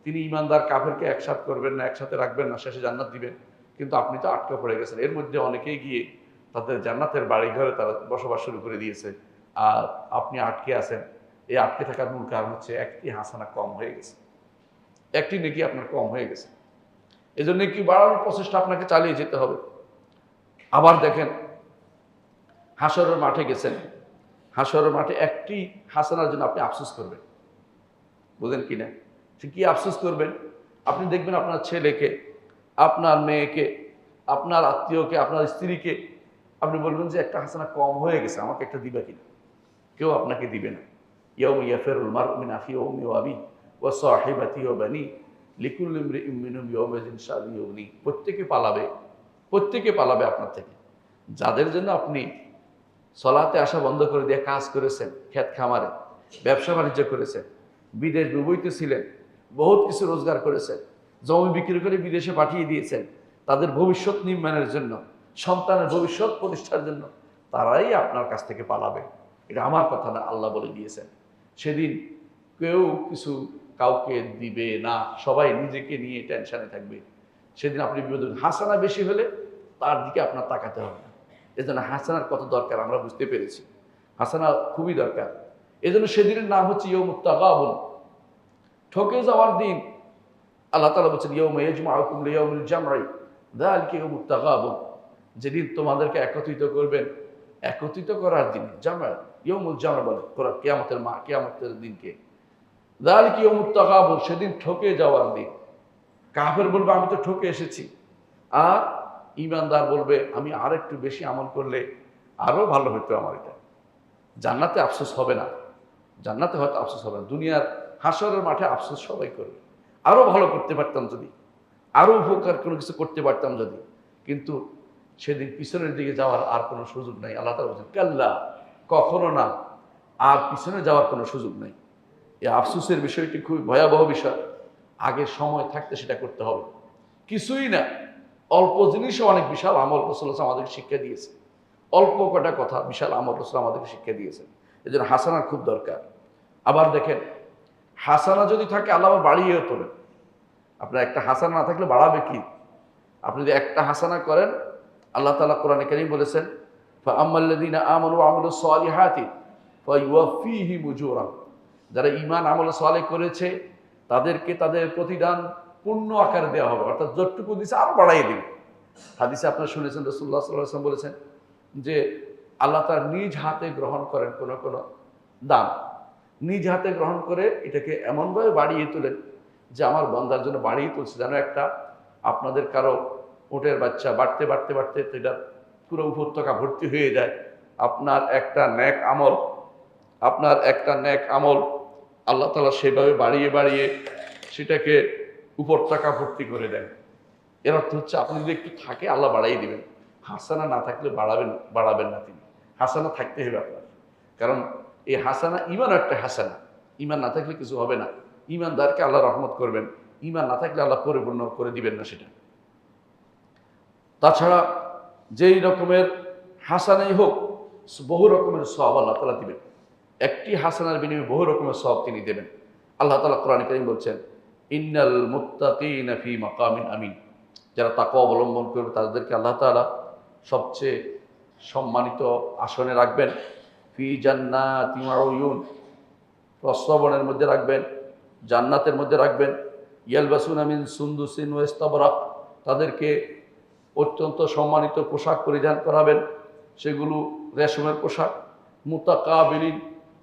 তিনি ইমানদার কাফেরকে একসাথে করবেন না, একসাথে রাখবেন না, শেষে জান্নাত দিবেন। কিন্তু আপনি তো আটকা পড়ে গেছেন। এর মধ্যে অনেকেই গিয়ে তাদের জান্নাতের বাড়ি ঘরে তারা বসবাস শুরু করে দিয়েছে, আর আপনি আটকে আছেন। এই আটকে থাকার মূল কারণ হচ্ছে একটি হাসানা কম হয়ে গেছে, একটি নেকি আপনার কম হয়ে গেছে। এই জন্য নেকি বাড়ানোর প্রচেষ্টা আপনাকে চালিয়ে যেতে হবে। আবার দেখেন, হাসরের মাঠে গেছেন, হাসরের মাঠে একটি হাসানার জন্য আপনি আফসোস করবেন, বুঝলেন কিনা? সে কি আফসোস করবেন? আপনি দেখবেন আপনার ছেলেকে, আপনার মেয়েকে, আপনার আত্মীয়কে, আপনার স্ত্রীকে আপনি বলবেন যে একটা হাসানা কম হয়ে গেছে, আমাকে একটা দিবা কিনা? কেউ আপনাকে দিবে না। ইয়াউমা ইয়াফিরুল মারউ মিন আখিহি ওয়া উম্মিহি ওয়া আবিহি ওয়া সাহিবাতিহি ওয়া বানিহি লিকুল্লি ইমরিইন মিনহুম ইয়াউমাইযিন শা'নুন ইউগনিহি। প্রত্যেকে পালাবে আপনার থেকে। যাদের জন্য আপনি সলাতে আসা বন্ধ করে দিয়ে কাজ করেছেন, ক্ষেত খামারে ব্যবসা বাণিজ্য করেছেন, বিদেশ বিভূতিতে ছিলেন, বহুত কিছু রোজগার করেছেন, জমি বিক্রি করে বিদেশে পাঠিয়ে দিয়েছেন, তাদের ভবিষ্যৎ নির্মাণের জন্য, সন্তানের ভবিষ্যৎ প্রতিষ্ঠার জন্য তারাই আপনার কাছ থেকে পালাবে। এটা আমার কথা না, আল্লাহ বলে দিয়েছেন। সেদিন কেউ কিছু কাউকে দিবে না, সবাই নিজেকে নিয়ে টেনশনে থাকবে। সেদিন আপনি বিপদ। হাসানা বেশি হলে তার দিকে আপনার তাকাতে হবে না। এজন্য হাসানার কত দরকার আমরা বুঝতে পেরেছি। হাসানা খুবই দরকার। এজন্য সেদিনের নাম হচ্ছে ইয়াউমুত তাগাবুন, ঠকে যাওয়ার দিন। আল্লাহ তাআলা বলছেন ইয়াউমা ইয়াজমাউকুম লিয়াউমিল জামঈ যালিকা ইয়াউমুত তাগাবুন, যেদিন তোমাদেরকে একত্রিত করবেন, একত্রিত করার দিন। জামা, ইয়াউমুল জামা বলে কোরআন, কিয়ামতের দিনকে। যালিকা ইয়াউমুত তাগাবুন, সেদিন ঠকে যাওয়ার দিন। কাফের বলবে আমি তো ঠকে এসেছি, আর ঈমানদার বলবে আমি আর একটু বেশি আমল করলে আরো ভালো হতো আমার এটা। জান্নাতে আফসোস হবে না, জান্নাতে হয়তো আফসোস হবে না, দুনিয়ার হাসরের মাঠে আফসোস সবাই করবে। আরো ভালো করতে পারতাম যদি, আরো উপকার কোনো কিছু করতে পারতাম যদি, কিন্তু সেদিন পিছনের দিকে যাওয়ার আর কোনো সুযোগ নাই। আল্লাহ তাআলা বলছেন কাল্লা, কখনো না, আর পিছনে যাওয়ার কোনো সুযোগ নেই। এই আফসোসের বিষয়টি খুবই ভয়াবহ বিষয়। আগে সময় থাকতে সেটা করতে হবে। কিছুই না, অল্প জিনিসও অনেক বিশাল আমল রাসূলুল্লাহ আমাদেরকে শিক্ষা দিয়েছে। অল্প কটা কথা বিশাল আমল রাসূল আমাদেরকে শিক্ষা দিয়েছেন। এই জন্য হাসানার খুব দরকার। আবার দেখেন, হাসানা যদি থাকে আল্লাহ আবার বাড়িয়েও তোলেন। আপনার একটা হাসানা না থাকলে বাড়াবে কি? আপনি যদি একটা হাসানা করেন, আল্লাহ তাআলা কোরআনে কারীম বলেছেন ফাআম্মাল্লাযীনা আমানু ওয়া আমিলুস সালিহাতি ফায়ুওয়াফফিহিম উজুরাহুম, যারা ঈমান আমল সালেহ করেছে তাদেরকে তাদের প্রতিদান পূর্ণ আকারে দেওয়া হবে, অর্থাৎ যতটুকু দিয়েছে আরো বাড়াই দিবে। হাদিসে আপনারা শুনেছেন রাসূলুল্লাহ সাল্লাল্লাহু আলাইহি ওয়াসাল্লাম বলেছেন যে আল্লাহ তার নিজ হাতে গ্রহণ করেন কোন কোন দান, নিজ হাতে গ্রহণ করে এটাকে এমনভাবে বাড়িয়ে তোলেন যে আমার বান্দার জন্য বাড়িয়ে তুলছে, যেন একটা আপনাদের কারো উটের বাচ্চা বাড়তে বাড়তে বাড়তে এটা পুরো উপত্যকা ভর্তি হয়ে যায়। আপনার একটা নেক আমল, আপনার একটা নেক আমল আল্লাহ তাআলা সেভাবে বাড়িয়ে বাড়িয়ে সেটাকে উপত্যকা ভর্তি করে দেন। এর অর্থ হচ্ছে আপনি যদি একটু থাকে আল্লাহ বাড়াই দিবেন। হাসানা না থাকলে বাড়াবেন না তিনি। হাসানা থাকতে হবে আপনার, কারণ এই হাসানা ঈমান একটা হাসানা। ঈমান না থাকলে কিছু হবে না। ঈমানদারকে আল্লাহ রহমত করবেন, ঈমান না থাকলে আল্লাহ পরিপূর্ণ করে দিবেন না সেটা। তাছাড়া যেই রকমের হাসানাই হোক, বহু রকমের সওয়াব আল্লাহ তাআলা দিবেন। একটি হাসানার বিনিময়ে বহু রকমের সওয়াব তিনি দেবেন। আল্লাহ তাআলা কোরআনে কারীম বলছেন ইন্নাল মুত্তাকিনা ফি মাকামিন আমিন, যারা তাকওয়া অবলম্বন করবে তাদেরকে আল্লাহ তাআলা সবচেয়ে সম্মানিত আসনে রাখবেন। ফি জান্নাতি ওয়া উয়ুন, প্রস্রবণের মধ্যে রাখবেন, জান্নাতের মধ্যে রাখবেন। ইয়ালবাসুনা মিন সুন্দুসিন ওয়া ইস্তাবরাক, তাদেরকে অত্যন্ত সম্মানিত পোশাক পরিধান করাবেন, সেগুলো রেশমের পোশাক। মুতাকাবিলিন,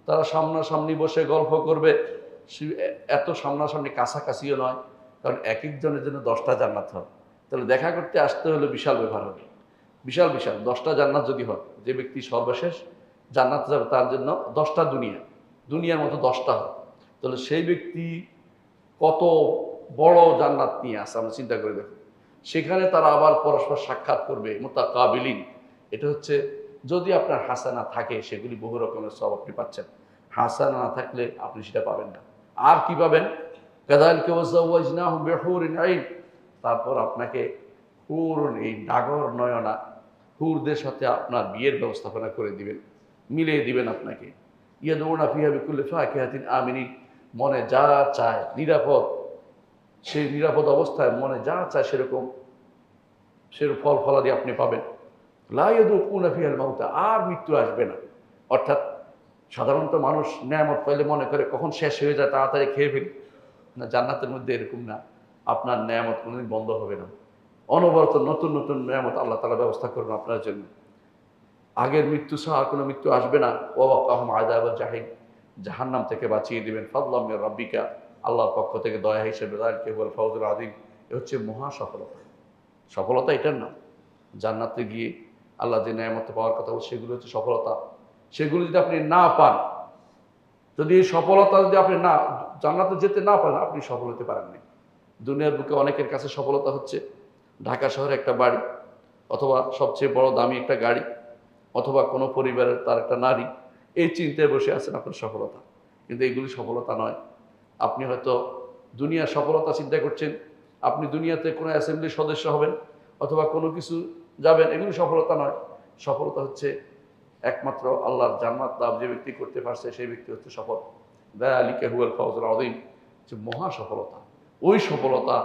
তারা সামনাসামনি বসে গল্প করবে। এত সামনাসামনি, কাছাকাছিও নয়, কারণ এক একজনের জন্য 10টা জান্নাত হয়। তাহলে দেখা করতে আসতে হলে বিশাল ব্যাপার হবে, বিশাল বিশাল 10টা জান্নাত যদি হয়, যে ব্যক্তি সর্বশেষ জান্নাতে যাবে তার জন্য 10টা দুনিয়ার মতো 10টা হয়, তাহলে সেই ব্যক্তি কত বড় জান্নাত নিয়ে আসে আমরা চিন্তা করে দেখুন। সেখানে তারা আবার পরস্পর সাক্ষাৎ করবে, মুতাকাবিলিন। এটা হচ্ছে যদি আপনার হাসানা থাকে, সেগুলি বহু রকমের সওয়াব আপনি পাচ্ছেন। হাসানা না থাকলে আপনি সেটা পাবেন না। আর কি পাবেন? কাযালিকা ওয়াযাওয়াজনাহুম বিহুরিন আইন, তারপর আপনাকে হুরুন, এই ডাগর নয়না হুরদের সাথে আপনার বিয়ের ব্যবস্থাপনা করে দিবেন, মিলিয়ে দিবেন আপনাকে। ইয়াদউনা ফিহা বিকুল্লি ফাকিহাতিন আমিনিন, মনে যা চায় নিরাপদ, সেই নিরাপদ অবস্থায় মনে যা চায় সেরকম ফল ফলাদি আপনি পাবেন। লা ইয়াযুকুনা ফিহাল মাউতা, আর মৃত্যু আসবে না। অর্থাৎ সাধারণত মানুষ নেয়ামত পাইলে মনে করে কখন শেষ হয়ে যায়, তাড়াতাড়ি খেয়ে ফেলি। না, জান্নাতের মধ্যে এরকম না। আপনার নেয়ামত কোনোদিন বন্ধ হবে না, অনবরত নতুন নতুন নেয়ামত আল্লাহ তাআলা ব্যবস্থা করবেন আপনার জন্য। আগের মৃত্যু ছাড়া আর কোনো মৃত্যু আসবে না। ওয়াকাহুম আযাবাল জাহিম, জাহান্নাম থেকে বাঁচিয়ে দিবেন। ফাদলাম মির রাব্বিকা, আল্লাহর পক্ষ থেকে দয়া হিসেবে। যালিকা হুয়াল ফাওজুল আযীম, এ হচ্ছে মহা সফলতা। সফলতা এটার নাম। জান্নাতে গিয়ে আল্লাহ যে নেয়ামত পাওয়ার কথা বলছে, সেগুলো হচ্ছে সফলতা। সেগুলো যদি আপনি না পান, যদি এই সফলতা যদি আপনি না জান্নাতে যেতে না পারেন, আপনি সফল হতে পারেননি। দুনিয়ার বুকে অনেকের কাছে সফলতা হচ্ছে ঢাকা শহরে একটা বাড়ি, অথবা সবচেয়ে বড় দামি একটা গাড়ি, অথবা কোনো পরিবারের তার একটা নারী। এই চিন্তায় বসে আছেন আপনার সফলতা, কিন্তু এইগুলি সফলতা নয়। আপনি হয়তো দুনিয়ার সফলতা চিন্তা করছেন, আপনি দুনিয়াতে কোনো অ্যাসেম্বলির সদস্য হবেন অথবা কোনো কিছু যাবেন, এগুলি সফলতা নয়। সফলতা হচ্ছে একমাত্র আল্লাহর জান্নাত লাভ যে ব্যক্তি করতে পারছে, সেই ব্যক্তি হচ্ছে সফল। যালিকা হুয়াল ফাওজুল আযীম, যে মহা সফলতা। ওই সফলতা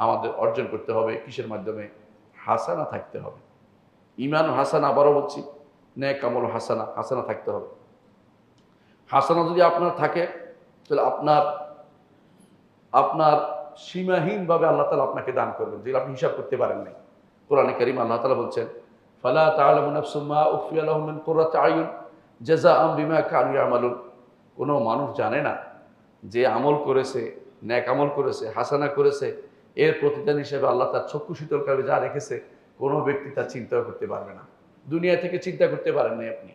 আমাদের অর্জন করতে হবে কিসের মাধ্যমে? হাসানা থাকতে হবে। ঈমান হাসানা, আবারও বলছি, নেক আমল হাসানা, হাসানা থাকতে হবে। হাসানা যদি আপনার থাকে তাহলে আপনার আপনার সীমাহীনভাবে আল্লাহ তাআলা আপনাকে দান করবেন, যেগুলো আপনি হিসাব করতে পারেন নাই। কোরআনে কারীম আল্লাহ তাআলা বলছেন, ফালা তা'লামু নাফসুম মা উখফিয়া লাহুম মিন কুররাতি আয়ুন জাযাআম বিমা কানু ইয়ামালুন। কোনো মানুষ জানে না যে আমল করেছে, নেক আমল করেছে, হাসানা করেছে, এর প্রতিদান হিসেবে আল্লাহ তার চক্ষু শীতলকারী যা রেখেছে, কোনো ব্যক্তি তার চিন্তাও করতে পারবে না। দুনিয়া থেকে চিন্তা করতে পারেন নাই আপনি।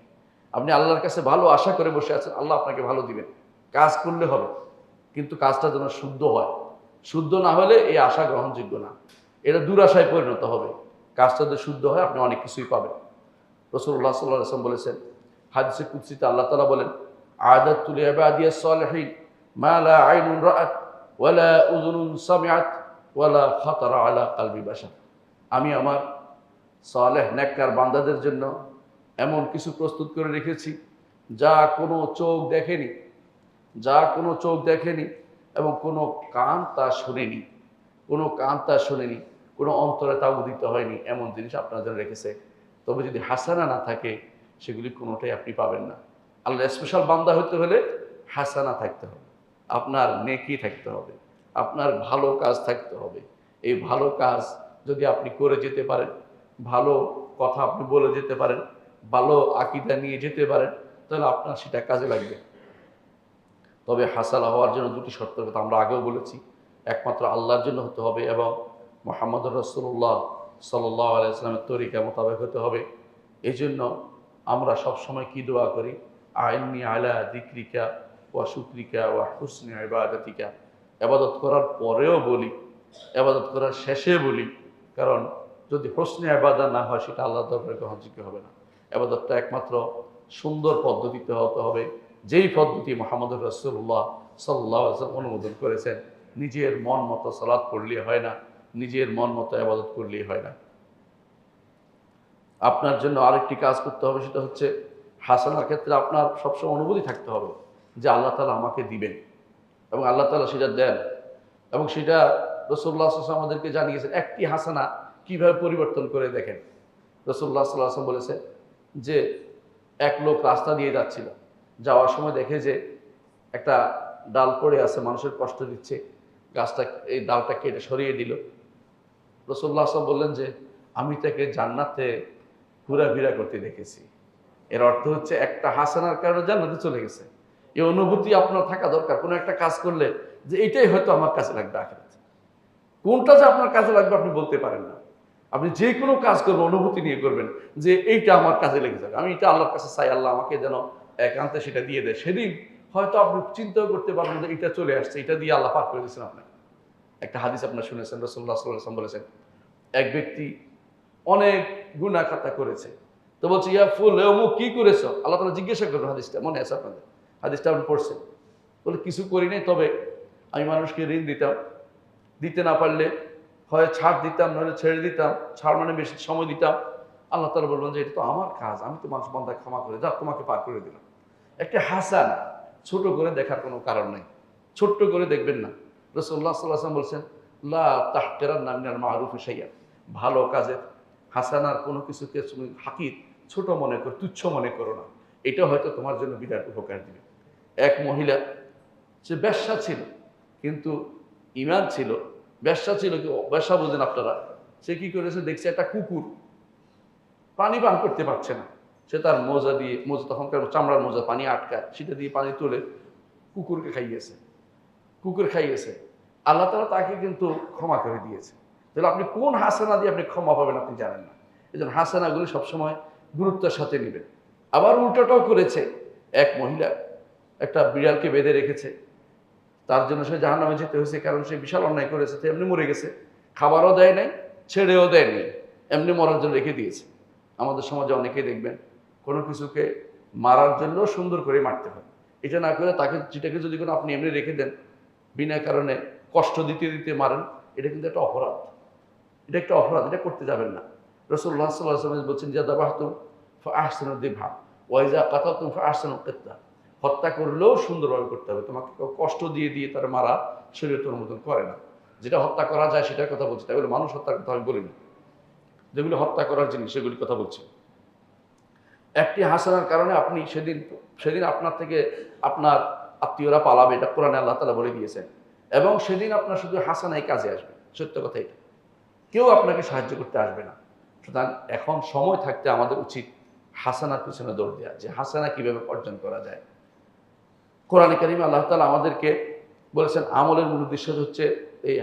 আপনি আল্লাহর কাছে ভালো আশা করে বসে আছেন, আল্লাহ আপনাকে ভালো দিবেন, কাজ করলে হবে, কিন্তু কাজটা যেন শুদ্ধ হয়। শুদ্ধ না হলে এই আশা গ্রহণযোগ্য না, এটা দুরাশায় পরিণত হবে। কাজটা যদি শুদ্ধ হয় আপনি অনেক কিছুই পাবেন। রাসূলুল্লাহ সাল্লাল্লাহু আলাইহি ওয়াসাল্লাম বলেছেন, হাদিসে কুদসিতে আল্লাহ তাআলা বলেন, আ'দাতু লিইবাদিয়াস সালিহিন মা লা আইনুন রাআত ওয়ালা উযুনুন সামিআত ওয়ালা খাতারা আলা কলবি বাশার। আমি আমার সালেহ নেককার বান্দাদের জন্য এমন কিছু প্রস্তুত করে রেখেছি যা কোনো চোখ দেখেনি, যা কোনো চোখ দেখেনি এবং কোনো কান তা শোনেনি, কোনো কান তা শোনেনি, কোনো অন্তরে তা উদিত হয়নি, এমন জিনিস আপনার জন্য রেখেছে। তবে যদি হাসানা না থাকে সেগুলি কোনোটাই আপনি পাবেন না। আল্লাহ স্পেশাল বান্দা হতে হলে হাসানা থাকতে হবে, আপনার নেকি থাকতে হবে, আপনার ভালো কাজ থাকতে হবে। এই ভালো কাজ যদি আপনি করে যেতে পারেন, ভালো কথা আপনি বলে যেতে পারেন, ভালো আকীদা নিয়ে যেতে পারেন, তাহলে আপনার সেটা কাজে লাগবে। তবে হাসানা হওয়ার জন্য দুটি শর্তের কথা আমরা আগেও বলেছি। একমাত্র আল্লাহর জন্য হতে হবে এবং মুহাম্মদুর রাসূলুল্লাহ সাল্লাল্লাহু আলাইহি ওয়াসাল্লামের তরিকা মোতাবেক হতে হবে। এই জন্য আমরা সবসময় কি দোয়া করি? আইন্নি আলা যিকরিকা ওয়া শুকরিকা ওয়া হুসনি ইবাদাতিকা। ইবাদত করার পরেও বলি, ইবাদত করার শেষে বলি, কারণ যদি হুসনি ইবাদত না হয় সেটা আল্লাহর দরবারে গ্রহণযোগ্য হবে না। ইবাদতটা একমাত্র সুন্দর পদ্ধতিতে হতে হবে, যেই পদ্ধতি মুহাম্মদুর রাসূলুল্লাহ সাল্লাল্লাহু আলাইহি ওয়াসাল্লাম অনুমোদন করেছেন। নিজের মন মতো সালাত পড়লে হয় না, নিজের মন মতো ইবাদত করলেই হয় না। আপনার জন্য আরেকটি কাজ করতে হবে, সেটা হচ্ছে হাসানার ক্ষেত্রে আপনার সবসময় অনুভূতি থাকতে হবে যে আল্লাহ তাআলা আমাকে দিবেন এবং আল্লাহ তাআলা সেটা দেন, এবং সেটা রাসূলুল্লাহ সাল্লাল্লাহু আলাইহি ওয়াসাল্লাম আমাদেরকে জানিয়েছেন। একটি হাসানা কিভাবে পরিবর্তন করে দেখেন। রাসূলুল্লাহ সাল্লাল্লাহু আলাইহি ওয়াসাল্লাম বলেছেন যে এক লোক রাস্তা দিয়ে যাচ্ছিল, যাওয়ার সময় দেখে যে একটা ডাল পড়ে আছে, মানুষের কষ্ট দিচ্ছে, গাছটা এই ডালটা কেটে সরিয়ে দিল। রাসূলুল্লাহ সাল্লাল্লাহু আলাইহি ওয়াসাল্লাম বললেন যে আমি তাকে জান্নাতে ঘোরাফেরা করতে দেখেছি। এর অর্থ হচ্ছে একটা হাসানার কারণে জান্নাতে চলে গেছে। এই অনুভূতি আপনার থাকা দরকার। কোনো একটা কাজ করলে যে এটাই হয়তো আমার কাছে লাগবে আখিরাতে, কোনটা যে আপনার কাজে লাগবে আপনি বলতে পারেন না। আপনি যে কোনো কাজ করবেন অনুভূতি নিয়ে করবেন যে এইটা আমার কাজে লেগে যাবে, আমি এটা আল্লাহর কাছে চাই, আল্লাহ আমাকে যেন একান্তে সেটা দিয়ে দেয়। সেদিন হয়তো আপনি চিন্তাও করতে পারবেন যে এটা চলে আসছে, এটা দিয়ে আল্লাহ পার করে দিয়েছেন আপনাকে। একটা হাদিস আপনার শুনেছেন, রাসূলুল্লাহ সাল্লাল্লাহু আলাইহি ওয়াসাল্লাম বলেছেন, এক ব্যক্তি অনেক গুনাহ খাতা করেছে, তো বলছে ইয়া ফুল অমুক কি করেছো? আল্লাহ তাআলা জিজ্ঞাসা করবেন, হাদিসটা মনে আছে আপনাদের? হাদিসটা আপনি পড়ছেন। বলে কিছু করি নাই, তবে আমি মানুষকে ঋণ দিতাম, দিতে না পারলে হয় ছাড় দিতাম, নইলে ছেড়ে দিতাম, ছাড় মানে বেশি সময় দিতাম। আল্লাহ তাআলা বলবেন যে এটা তো আমার কাজ, আমি তো মানুষ বান্দা ক্ষমা করে যা তোমাকে পার করে দিলাম। একটা হাসানা ছোট করে দেখার কোনো কারণ নেই, ছোট্ট করে দেখবেন না। রাসূলুল্লাহ সাল্লাল্লাহু আলাইহি ওয়াসাল্লাম বলছেন লা তাহকিরান্না মিনাল মা'রুফি শাইআন। ভালো কাজের হাসানার কোনো কিছুকে তুমি হাকির ছোট মনে করো, তুচ্ছ মনে করো না, এটা হয়তো তোমার জন্য বিরাট উপকার দিবে। এক মহিলা, সে বেশ্যা ছিল কিন্তু ঈমান ছিল। বেশ্যা ছিল কি, বেশ্যা বোঝেন আপনারা? সে কি করেছে, দেখছে একটা কুকুর পানি পান করতে পারছে না, সে তার মোজা দিয়ে, মোজা তখনকার চামড়ার মোজা, পানি আটকায়, সেটা দিয়ে পানি তুলে কুকুরকে খাইয়েছে। কুকুর খাইয়েছে, আল্লাহ তাআলা তাকে কিন্তু ক্ষমা করে দিয়েছে। তাহলে আপনি কোন হাসানা দিয়ে আপনি ক্ষমা পাবেন আপনি জানেন না। এই জন্য হাসানাগুলি সবসময় গুরুত্বের সাথে নেবেন। আবার উল্টোটাও করেছে, এক মহিলা একটা বিড়ালকে বেঁধে রেখেছে, তার জন্য সে জাহান্নামে যেতে হয়েছে, কারণ সে বিশাল অন্যায় করেছে, তো এমনি মরে গেছে, খাবারও দেয় নাই, ছেড়েও দেয়নি, এমনি মরার জন্য রেখে দিয়েছে। আমাদের সমাজে অনেকেই দেখবেন কোনো কিছুকে মারার জন্য সুন্দর করে মারতে হয়, এটা না করে তাকে, যেটাকে যদি কোনো আপনি এমনি রেখে দেন, বিনা কারণে কষ্ট দিতে দিতে মারেন, এটা কিন্তু একটা অপরাধ, এটা একটা অপরাধ, এটা করতে যাবেন না। রাসূলুল্লাহ সাল্লাল্লাহু আলাইহি ওয়াসাল্লাম বলছেন যে যাবাহতুম ফাআহসিনু যিবহা ওয়া ইযা কাতালতুম ফাআহসিনুল কিতলা হত্যা করলেও সুন্দরভাবে করতে হবে। তোমাকে কেউ কষ্ট দিয়ে দিয়ে তার মারা শরীয়তের অনুমোদন করে না। যেটা হত্যা করা যায় সেটার কথা বলছি, তাই বলে মানুষ হত্যার কথা আমি বলিনি। যেগুলো হত্যা করার জিনিস সেগুলির কথা বলছি। একটি হাসানার কারণে আপনি সেদিন সেদিন আপনার থেকে আপনার আত্মীয়রা পালাবে, এটা কোরআনে আল্লাহ তাআলা বলে দিয়েছেন। এবং সেদিন আপনার শুধু হাসানাই কাজে আসবে, সত্য কথা এটা। কেউ আপনাকে সাহায্য করতে আসবে না। সুতরাং এখন সময় থাকতে আমাদের উচিত হাসানার পিছনে দৌড় দেওয়া, যে হাসানা কিভাবে অর্জন করা যায়। কোরআনে কারিমে আল্লাহ তাআলা আমাদেরকে বলেছেন আমলের মূল উদ্দেশ্য হচ্ছে এই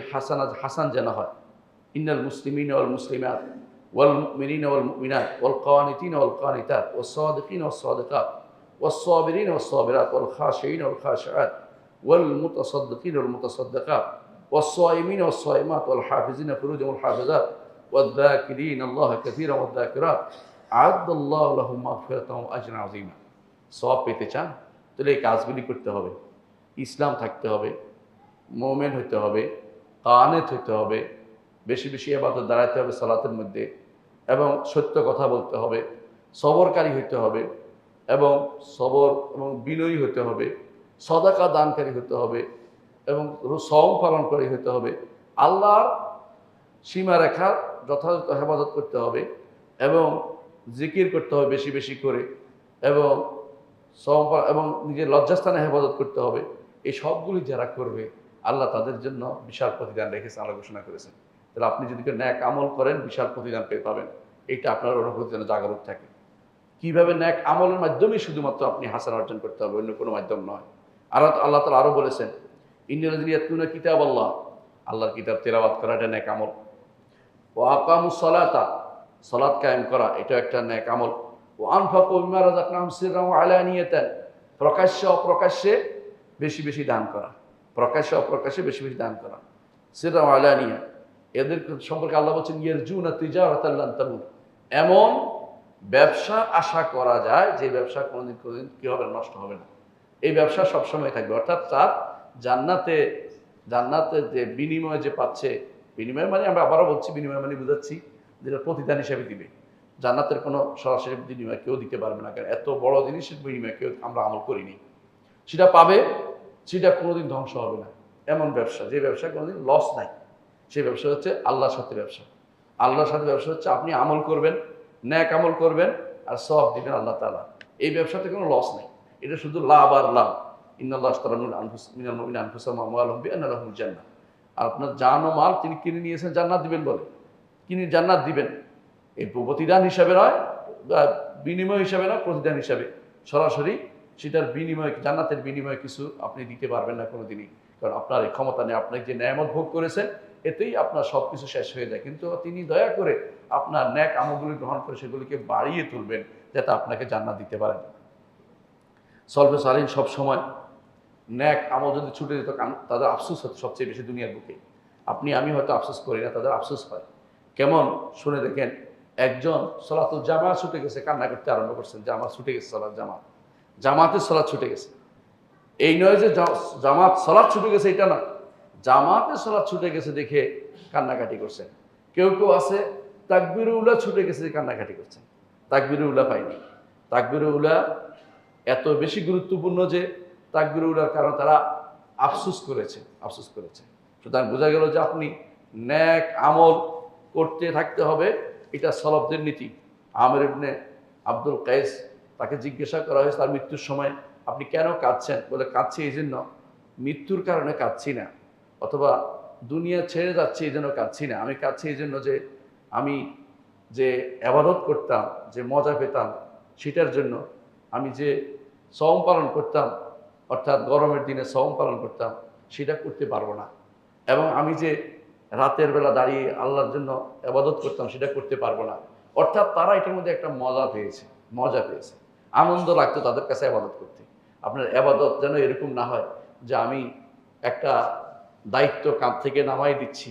হাসান যেন হয়। ইন্নাল মুসলিমিনা ওয়াল মুসলিমাত ওয়াল মুমিনিনা ওয়াল মুমিনাত ওয়াল কানিতিনা ওয়াল কানিতাত ওয়াস সাদিকিনা ওয়াস সাদিকাত ওয়াস সাবিরিনা ওয়াস সাবিরাত ওয়াল খাশিঈনা ওয়াল খাশিআত ওয়াল মুতাসাদ্দিকিনা ওয়াল মুতাসাদ্দিকাত ওয়াস সাইমিনা ওয়াস সাইমাত ওয়াল হাফিজিনা ফুরুজাহুম ওয়াল হাফিজাত ওয়াদ যাকিরিনা আল্লাহা কাসীরান ওয়াদ যাকিরাত আ'আদ্দাল্লাহু লাহুম মাগফিরাতান ওয়া আজরান আযীমা। সওয়াব পেতে চান তাহলে এই কাজগুলি করতে হবে। ইসলাম থাকতে হবে, মুমিন হতে হবে, কানেত হতে হবে, বেশি বেশি ইবাদত দাঁড়াতে হবে সালাতের মধ্যে, এবং সত্য কথা বলতে হবে, সবরকারী হতে হবে, এবং সবর এবং বিনয়ী হতে হবে, সদাকা দানকারী হতে হবে, এবং সওম পালনকারী হতে হবে, আল্লাহর সীমারেখার যথাযথ হেফাজত করতে হবে, এবং জিকির করতে হবে বেশি বেশি করে, এবং এবং নিজের লজ্জাস্থানে হেফাজত করতে হবে। এই সবগুলি যারা করবে আল্লাহ তাদের জন্য বিশাল প্রতিদান রেখেছে, আল্লাহ ঘোষণা করেছেন। তাহলে আপনি যদি ন্যাক আমল করেন বিশাল প্রতিদান পেয়ে পাবেন, এইটা আপনার অনুভূতি যেন জাগরুক থাকে। কিভাবে ন্যাক আমলের মাধ্যমেই শুধুমাত্র আপনি হাসান অর্জন করতে হবে, অন্য কোনো মাধ্যম নয়। আর আল্লাহ তাআলা আরও বলেছেন ইন্নাল্লাযীনা ইয়াতলুনা কিতাবাল্লাহ, আল্লাহর কিতাব তেলাওয়াত করা এটা ন্যাক আমল। ওয়া আকামুস সালাতা, সালাত কায়েম করা এটা একটা ন্যাক আমল। ওয়া আনফাকু মিম্মা রাযাকনাহুম সিররান ওয়া আলানিয়াতান, প্রকাশ্যে অপ্রকাশ্যে বেশি বেশি দান করা, প্রকাশ্যে অপ্রকাশ্যে বেশি বেশি দান করা। সিররান ওয়া আলানিয়া, এদের সম্পর্কে আল্লাহ বলছেন ইয়ারজুনা তিজারাতান লান তাবুর, এমন ব্যবসা আশা করা যায় যে ব্যবসা কোনোদিন কি হবে, নষ্ট হবে না। এই ব্যবসা সবসময় থাকবে। অর্থাৎ তার জান্নাতে জান্নাতে যে বিনিময় যে পাচ্ছে, বিনিময় মানে আমরা আবারও বলছি, বিনিময় মানে বুঝাচ্ছি যেটা প্রতিদান হিসেবে দিবে। জান্নাতের কোনো সরাসরি বিনিময় কেউ দিতে পারবে না, কারণ এত বড় জিনিসের বিনিময় কেউ আমরা আমল করিনি। সেটা পাবে, সেটা কোনোদিন ধ্বংস হবে না। এমন ব্যবসা, যে ব্যবসা কোনোদিন লস নাই, সেই ব্যবসা হচ্ছে আল্লাহর সাথে ব্যবসা। আল্লাহর সাথে ব্যবসা হচ্ছে আপনি আমল করবেন, ন্যাক আমল করবেন, আর সওয়াব দিবেন আল্লাহ তাআলা। এই ব্যবসাতে কোনো লস নেই, এটা শুধু লাভ আর লাভ। ইন্নাল্লাহা আশতারা মিনাল মুমিনিনা আনফুসাহুম ওয়া আমওয়ালাহুম বিআন্না লাহুমুল জান্নাহ। আর আপনার জান ও মাল তিনি কিনে নিয়েছেন জান্নাত দিবেন বলে, কিনে জান্নাত দিবেন। এই প্রতিদান হিসাবে নয়, বিনিময় হিসাবে নয়, প্রতিদান হিসাবে সরাসরি সেটার বিনিময়, জান্নাতের বিনিময়ে কিছু আপনি দিতে পারবেন না কোনোদিনই, কারণ আপনার এই ক্ষমতা নেই। আপনাকে যে নেয়ামত ভোগ করেছেন এতেই আপনার সব কিছু শেষ হয়ে যায়। কিন্তু তিনি দয়া করে আপনার ন্যাক আমলগুলি গ্রহণ করে সেগুলিকে বাড়িয়ে তুলবেন, যাতে আপনাকে জান্নাত দিতে পারেন। সলফে সালিহিন সবসময় ন্যাক আমল যদি ছুটে যেত, তাদের আফসোস হতো সবচেয়ে বেশি দুনিয়ার বুকে। আপনি আমি হয়তো আফসোস করি না, তাদের আফসোস হয়। কেমন শুনে দেখেন, একজন সলাতুল জামা ছুটে গেছে, কান্না করতে আরম্ভ করছেন, জামাত ছুটে গেছে, জামাতের সলাৎ ছুটে গেছে। এই নয় যে জামাত সলাৎ ছুটে গেছে, এটা না, জামাতের সলাৎ ছুটে গেছে দেখে কান্নাকাটি করছেন। কেউ কেউ আছে তাকবীরে উলা ছুটে গেছে, কান্নাকাটি করছেন, তাকবীরে উলা পায়নি। তাকবীরে উলা এত বেশি গুরুত্বপূর্ণ যে তাকবীরে উলার কারণে তারা আফসোস করেছে। সুতরাং বোঝা গেল যে আপনি ন্যাক আমল করতে থাকতে হবে, এটা সলফদের নীতি। আমির ইবনে আব্দুল কায়েস, তাকে জিজ্ঞাসা করা হয়েছে তার মৃত্যুর সময়, আপনি কেন কাঁদছেন? বলে, কাঁদছি এই জন্য, মৃত্যুর কারণে কাঁদছি না, অথবা দুনিয়া ছেড়ে যাচ্ছে এই জন্য কাঁদছি না। আমি কাঁদছি এই জন্য যে আমি যে ইবাদত করতাম, যে মজা পেতাম, সেটার জন্য। আমি যে সওম পালন করতাম, অর্থাৎ গরমের দিনে সওম পালন করতাম, সেটা করতে পারবো না। এবং আমি যে রাতের বেলা দাঁড়িয়ে আল্লাহর জন্য ইবাদত করতাম, সেটা করতে পারবো না। অর্থাৎ তারা এটার মধ্যে একটা মজা পেয়েছে, আনন্দ লাগতো তাদের কাছে ইবাদত করতে। আপনার ইবাদত যেন এরকম না হয় যে আমি একটা দায়িত্ব কাঁধ থেকে নামাই দিচ্ছি,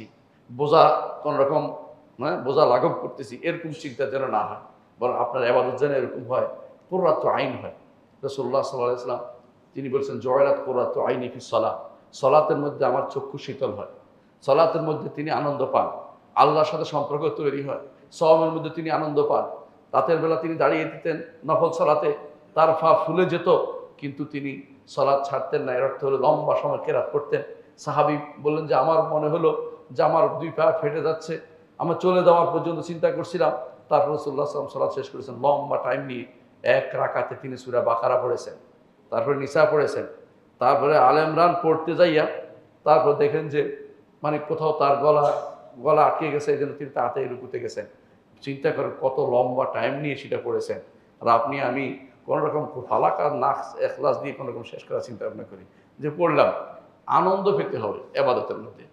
বোঝা কোন রকম বোঝা লাঘব করতেছি, এরকম চিন্তা যেন না হয়। বরং আপনার ইবাদত যেন এরকম হয়, কুররাতু আইন হয়। রাসূলুল্লাহ সাল্লাল্লাহু আলাইহি ওয়াসাল্লাম তিনি বলছেন, জয়রাত কুররাতু আইনি ফিস সালাহ, সালাতের মধ্যে আমার চক্ষু শীতল হয়, সালাতের মধ্যে তিনি আনন্দ পান, আল্লাহর সাথে সম্পর্ক তৈরি হয়। সওমের মধ্যে তিনি আনন্দ পান। রাতের বেলা তিনি দাঁড়িয়ে দিতেন নফল সালাতে, তার পা ফুলে যেত, কিন্তু তিনি সালাত ছাড়তেন না। এর অর্থ হলো লম্বা সময় কেরাত করতেন। সাহাবী বললেন যে আমার মনে হলো যে আমার 2 পা ফেটে যাচ্ছে, আমার চলে যাওয়ার পর্যন্ত চিন্তা করছিলাম। তারপর রাসূলুল্লাহ সাল্লাল্লাহু আলাইহি ওয়াসাল্লাম সালাত শেষ করেছেন, লম্বা টাইম নিয়ে এক রাকাতে তিনি সূরা বাকারা পড়েছেন, তারপরে নিসা পড়েছেন, তারপরে আলে ইমরান পড়তে যাইয়া তারপর দেখেন যে মানে কোথাও তার গলা আটকে গেছে, এই জন্য তিনি তাড়াতাড়ি রুকুতে গেছেন। চিন্তা করেন কত লম্বা টাইম নিয়ে সেটা পড়েছেন। আর আপনি আমি কোনোরকম ফালাক আর নাস এখলাস দিয়ে কোনোরকম শেষ করার চিন্তা ভাবনা করি যে পড়লাম। আনন্দ পেতে হবে এবাদতের মধ্যে,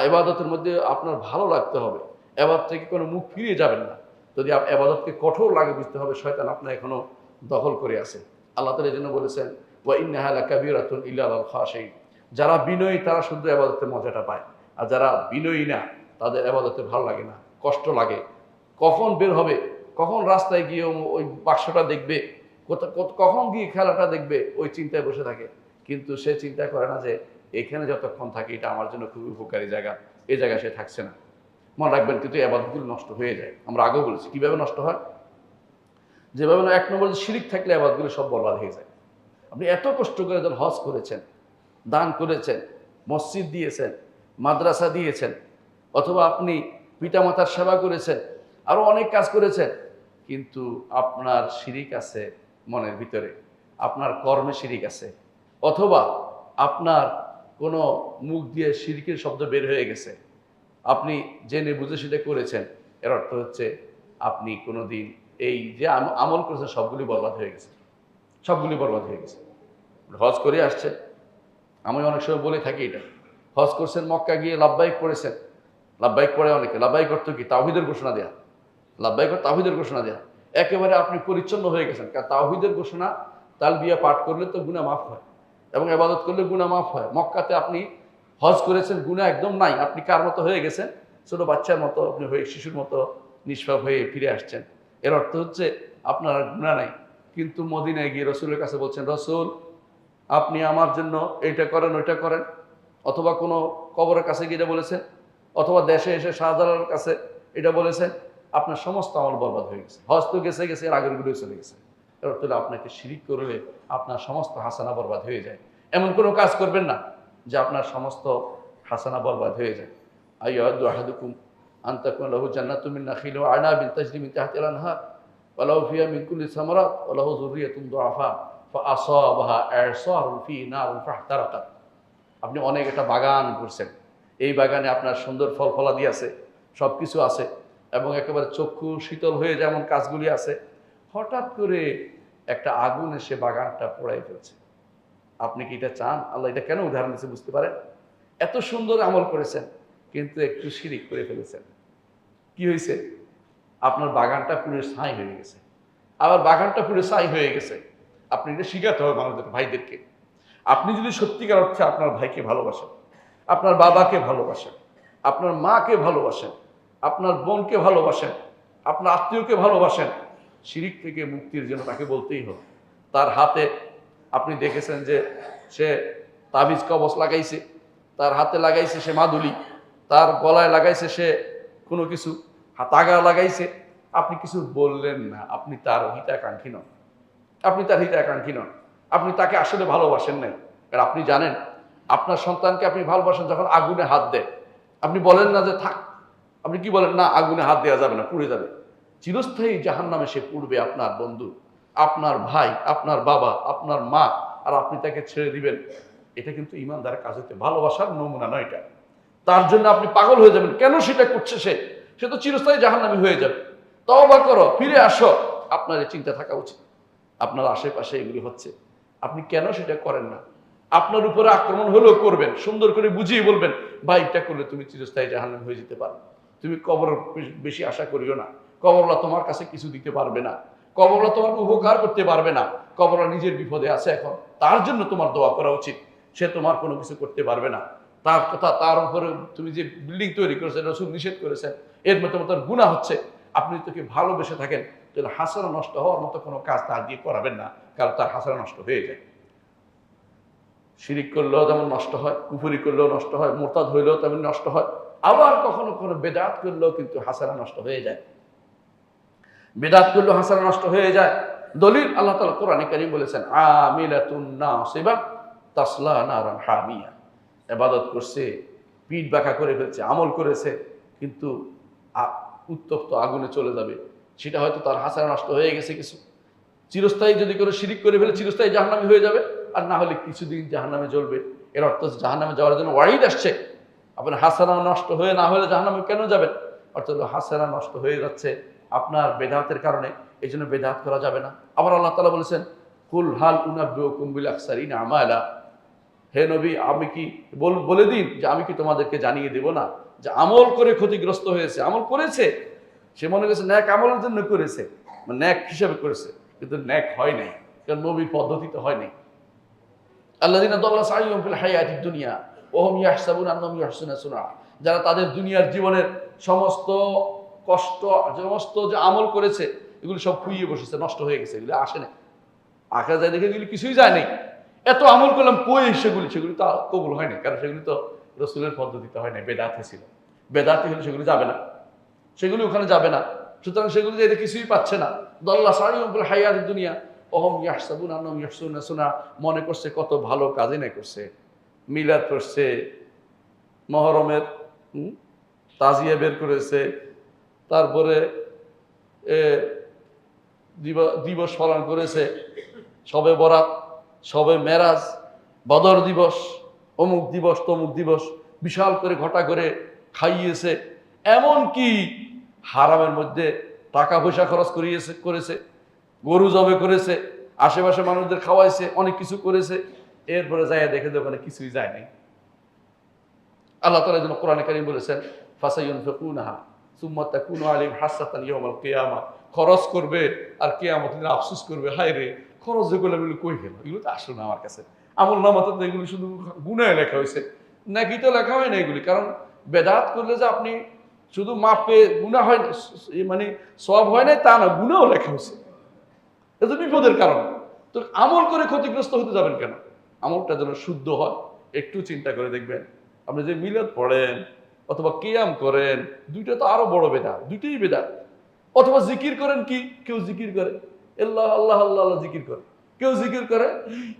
এবাদতের মধ্যে আপনার ভালো লাগতে হবে। এবাদত থেকে কোনো মুখ ফিরিয়ে যাবেন না। যদি এবাদতকে কঠোর লাগে বুঝতে হবে শয়তান আপনার এখনো দখল করে আছে। আল্লাহ তাআলা এই জন্য বলেছেন ওয়া ইন্নাহা লাকাবীরাতুন ইল্লা আলাল খাশিঈন, যারা বিনয়ী তারা শুধু এবাদতের মজাটা পায়, আর যারা বিনয়ী না তাদের এবাদতে ভালো লাগে না, কষ্ট লাগে। কখন বের হবে, কখন রাস্তায় গিয়ে ওই বাক্সটা দেখবে, কখন গিয়ে খেলাটা দেখবে, ওই চিন্তায় বসে থাকে। কিন্তু সে চিন্তা করে না যে এখানে যতক্ষণ থাকে এটা আমার জন্য খুবই উপকারী জায়গা, এই জায়গায় সে থাকছে না। মনে রাখবেন কিন্তু এবাদতগুলো নষ্ট হয়ে যায়। আমরা আগেও বলেছি কিভাবে নষ্ট হয়। যেভাবে না, 1 নম্বর শিরিক থাকলে এবাদতগুলো সব বরবাদ হয়ে যায়। আপনি এত কষ্ট করে যখন হজ করেছেন, দান করেছেন, মসজিদ দিয়েছেন, মাদ্রাসা দিয়েছেন, অথবা আপনি পিতামাতার সেবা করেছেন, আরো অনেক কাজ করেছেন, কিন্তু আপনার শিরিক আছে মনের ভিতরে, আপনার কর্মে শিরিক আছে, অথবা আপনার কোনো মুখ দিয়ে শিরিকের শব্দ বের হয়ে গেছে, আপনি জেনে বুঝে সেটা করেছেন, এর অর্থ হচ্ছে আপনি কোনোদিন এই যে আমল করেছেন সবগুলি বরবাদ হয়ে গেছে, সবগুলি বরবাদ হয়ে গেছে। হজ করে আসছেন, আমি অনেক সময় বলে থাকি এটা, হজ করছেন, মক্কা গিয়ে লাব্বাইক পড়েছেন, লাব্বাইক পড়ে অনেকে, লাব্বাইক অর্থ কি? তাওহীদের ঘোষণা দেয়া। লাব্বাইক তাওহীদের ঘোষণা দেয়া, একেবারে আপনি পরিচ্ছন্ন হয়ে গেছেন। কারণ তাওহীদের ঘোষণা তালবিয়া পাঠ করলে তো গুনাহ মাফ হয়, এবং ইবাদত করলে গুনাহ মাফ হয়। মক্কাতে আপনি হজ করেছেন, গুনাহ একদম নাই, আপনি কার মতো হয়ে গেছেন? ছোট বাচ্চার মতো আপনি হয়ে, শিশুর মতো নিষ্পাপ হয়ে ফিরে আসছেন। এর অর্থ হচ্ছে আপনার গুনাহ নাই। কিন্তু মদিনায় গিয়ে রসুলের কাছে বলছেন, রসুল আপনি আমার জন্য এইটা করেন ওইটা করেন, অথবা কোনো কবরের কাছে গিয়ে এটা বলেছেন, অথবা দেশে এসে শাহজালালের কাছে এটা বলেছেন, আপনার সমস্ত আমল বরবাদ হয়ে গেছে। হজ তো গেছে গেছে, এর আগের গুলোই চলে গেছে। এর অর্থ হলো আপনাকে শিরিক করলে আপনার সমস্ত হাসানা বরবাদ হয়ে যায়। এমন কোনো কাজ করবেন না যে আপনার সমস্ত হাসানা বরবাদ হয়ে যায়। আইয়াদু আহাদুকুম আন তাকুনা লাহু জান্নাতুম মিন নাখিলিন ওয়া আনাবিন তাজরি মিন তাহতিহা আল-আনহার ওয়া লাহু ফিহা মিন কুল্লি সামারাত ওয়া লাহু যুররিয়াতুন দুআফা ফাআসাবাহা ইরসারুন ফি নারিন ফাহতারাকাত। আপনি অনেক একটা বাগান করছেন, এই বাগানে আপনার সুন্দর ফল ফলাদি আছে, সব কিছু আছে, এবং একেবারে চক্ষু শীতল হয়ে যেমন কাজগুলি আছে, হঠাৎ করে একটা আগুন এসে বাগানটা পোড়াই ফেলছে। আপনি কি এটা চান? আল্লাহ এটা কেন উদাহরণ দিচ্ছে বুঝতে পারেন? এত সুন্দর আমল করেছেন কিন্তু একটু শিরিক করে ফেলেছেন, কি হয়েছে? আপনার বাগানটা পুরো ছাই হয়ে গেছে। আবার বাগানটা পুরো ছাই হয়ে গেছে, আপনি এটা শিখাতে হবে মানুষদের, ভাইদেরকে। আপনি যদি সত্যিকার অর্থে আপনার ভাইকে ভালোবাসেন, আপনার বাবাকে ভালোবাসেন, আপনার মাকে ভালোবাসেন, আপনার বোনকে ভালোবাসেন, আপনার আত্মীয়কে ভালোবাসেন, শিরিক থেকে মুক্তির জন্য তাকে বলতেই হবে। তার হাতে আপনি দেখেছেন যে সে তাবিজ কবচ লাগাইছে, তার হাতে লাগাইছে সে মাদুলি, তার গলায় লাগাইছে সে কোনো কিছু, তাগা লাগাইছে, আপনি কিছু বললেন না, আপনি তার হিতাকাঙ্ক্ষী নন, আপনি তার হিতাকাঙ্ক্ষী নন, আপনি তাকে আসলে ভালোবাসেন নাই। কারণ আপনি জানেন আপনার সন্তানকে আপনি ভালোবাসেন যখন আগুনে হাত দেয়, আপনি বলেন না যে থাক, আপনি কি বলেন? না, আগুনে হাত দেওয়া যাবে না, পুড়ে যাবে, চিরস্থায়ী জাহান্নামে সে পূর্বে আপনার বন্ধু, আপনার ভাই, আপনার বাবা, আপনার মা, আর আপনি তাকে ছেড়ে দিবেন। এটা কিন্তু ইমানদারের কাজ হতে ভালোবাসার নমুনা নয় এটা। তার জন্য আপনি পাগল হয়ে যাবেন, কেন সেটা করছে সে তো চিরস্থায়ী জাহান্নামী হয়ে যাবে। তওবা করো, ফিরে আসো, আপনার এই চিন্তা থাকা উচিত। আপনার আশেপাশে এগুলি হচ্ছে, আপনি কেন সেটা করেন না? আপনার উপরে আক্রমণ হলেও করবেন, সুন্দর করে বুঝিয়ে বলবেন, ভাই এটা করলে তুমি চিরস্থায়ী জাহান্নামী হয়ে যেতে পারো, তুমি কবর বেশি আশা করিও না, কবরওয়ালা তোমার কাছে কিছু দিতে পারবে না, কবরওয়ালা তোমার উপকার করতে পারবে না, কবরওয়ালা নিজের বিপদে আছে এখন, তার জন্য তোমার দোয়া করা উচিত, সে তোমার কোনো কিছু করতে পারবে না। তার কথা, তার উপরে তুমি যে বিল্ডিং তৈরি করেছেন, রাসূল নিষেধ করেছেন, এর মতো তার গুনাহ হচ্ছে। আপনি তোকে ভালোবেসে থাকেন, তাহলে হাসানা নষ্ট হওয়ার মতো কোনো কাজ তার দিয়ে করাবেন না, কারণ তার হাসানা নষ্ট হয়ে যায়। শিরিক করলেও যেমন নষ্ট হয়, কুফরি করলেও নষ্ট হয়, মুরতাদ হইলেও তেমন নষ্ট হয়, আবার কখনো কোনো বেদাত করলেও কিন্তু হাসানা নষ্ট হয়ে যায়। বেদাত করলেও হাসানা নষ্ট হয়ে যায়, দলিল আল্লাহ তাআলা কোরআনে কারীম বলেছেন, আমিলাতুন নাসিবা তাসলা নারান হামিয়া। ইবাদত করছে, পিঠ বাঁকা করে ফেলছে, আমল করেছে, কিন্তু উত্তপ্ত আগুনে চলে যাবে। সেটা হয়তো তার হাসানা নষ্ট হয়ে গেছে কিছু। চিরস্থায়ী যদি কোনো শিরিক করে ফেলে চিরস্থায়ী জাহান্নামী হয়ে যাবে, আর না হলে কিছুদিন জাহান্নামে জ্বলবে। এর অর্থ জাহান্নামে যাওয়ার জন্য ওয়াইদ আসছে। আপনার হাসানা নষ্ট হয়ে না হলে জাহান্নামে কেন যাবেন? অর্থাৎ হাসানা নষ্ট হয়ে যাচ্ছে আপনার বেদাতের কারণে, এই জন্য বেদাত করা যাবে না। আবার আল্লাহ তাআলা বলেছেন, কুল হাল উনাব্বিউকুম বিল আখসারিনা আমালা। হে নবী, আমি কি বলে দিন যে আমি কি তোমাদেরকে জানিয়ে দেব না যে আমল করে ক্ষতিগ্রস্ত হয়েছে, আমল করেছে, সে মনে করছে ন্যাক আমলের জন্য করেছে, মানে ন্যাক হিসাবে করেছে, কিন্তু ন্যাক হয় নাই, কারণ নবীর পদ্ধতিতে হয় নাই। আল্লাযীনা দাল্লা সাইয়ুহুম ফিল হায়াতিদ দুনিয়া ওয়া হুম ইয়াহসাবুনা আন্নাহুম ইউহসিনুনা সুনআ। যারা তাদের দুনিয়ার জীবনের সমস্ত কষ্ট, সমস্ত যে আমল করেছে, এগুলো সব খুইয়ে বসেছে, নষ্ট হয়ে গেছে, এগুলো আসে না। আখেরাতে যায় দেখে এগুলি কিছুই যায় নাই। এত আমল করলাম, কই সেগুলি তো কবুল হয় নাই, কারণ সেগুলি তো রসুলের পদ্ধতিতে হয় নাই, বেদাতে ছিল। বেদাতি হলে সেগুলি যাবে না, সেগুলি ওখানে যাবে না। সুতরাং সেগুলি যে কিছুই পাচ্ছে না। দাল্লা সাইয়ুহুম ফিল হায়াতিদ দুনিয়া ওয়া হুম ইয়াহসাবুনা আন্নাহুম ইউহসিনুনা সুনআ। মনে করছে কত ভালো কাজই না করছে, মিলাদ করছে, মহরমের তাজিয়া বের করেছে, তারপরে দিবস পালন করেছে, সবে বরাত, সবে মেরাজ, বদর দিবস, অমুক দিবস তমুক দিবস, বিশাল করে ঘটা করে খাইয়েছে। এমন কি হারামের মধ্যে টাকা পয়সা খরচ করেছে, গরু জবে করেছে, আশেপাশে মানুষদের খাওয়াইছে, অনেক কিছু করেছে। এরপরে যাইয়া দেখে যে ওখানে কিছুই যায় নাই। আল্লাহ তাআলা যেন কোরআনে কারীম বলেছেন, ফাসায়ুনফিকুনাহা সুম্মা তাকুনু আলাইহিম হাসরাতান ইয়াউমাল কিয়ামা। খরচ করবে আর কিয়ামতের দিন আফসোস করবে, হায় রে, খরচ যেগুলো এগুলো কই গেল, এগুলো তো আসলো না আমার কাছে। আমল নামাতে তো এগুলি শুধু গুনাহে লেখা হয়েছে, নাকি তো লেখা হয় না এগুলি। কারণ বেদাত করলে যে আপনি শুধু মাপে গুনাহ হয় না, মানে সওয়াব হয় না তা না, গুনাহও লেখা হয়েছে। এটা বিপদের কারণ। তো আমল করে ক্ষতিগ্রস্ত হতে যাবেন কেন? আমলটা যেন শুদ্ধ হয়, একটু চিন্তা করে দেখবেন। আপনি যে মিলাদ পড়েন অথবা কিয়াম করেন, দুইটা তো আরো বড় বেদাত, দুইটাই বেদাত। অথবা জিকির করেন, কি কেউ জিকির করে আল্লাহ আল্লাহ আল্লাহ আল্লাহ জিকির করে, কেউ জিকির করে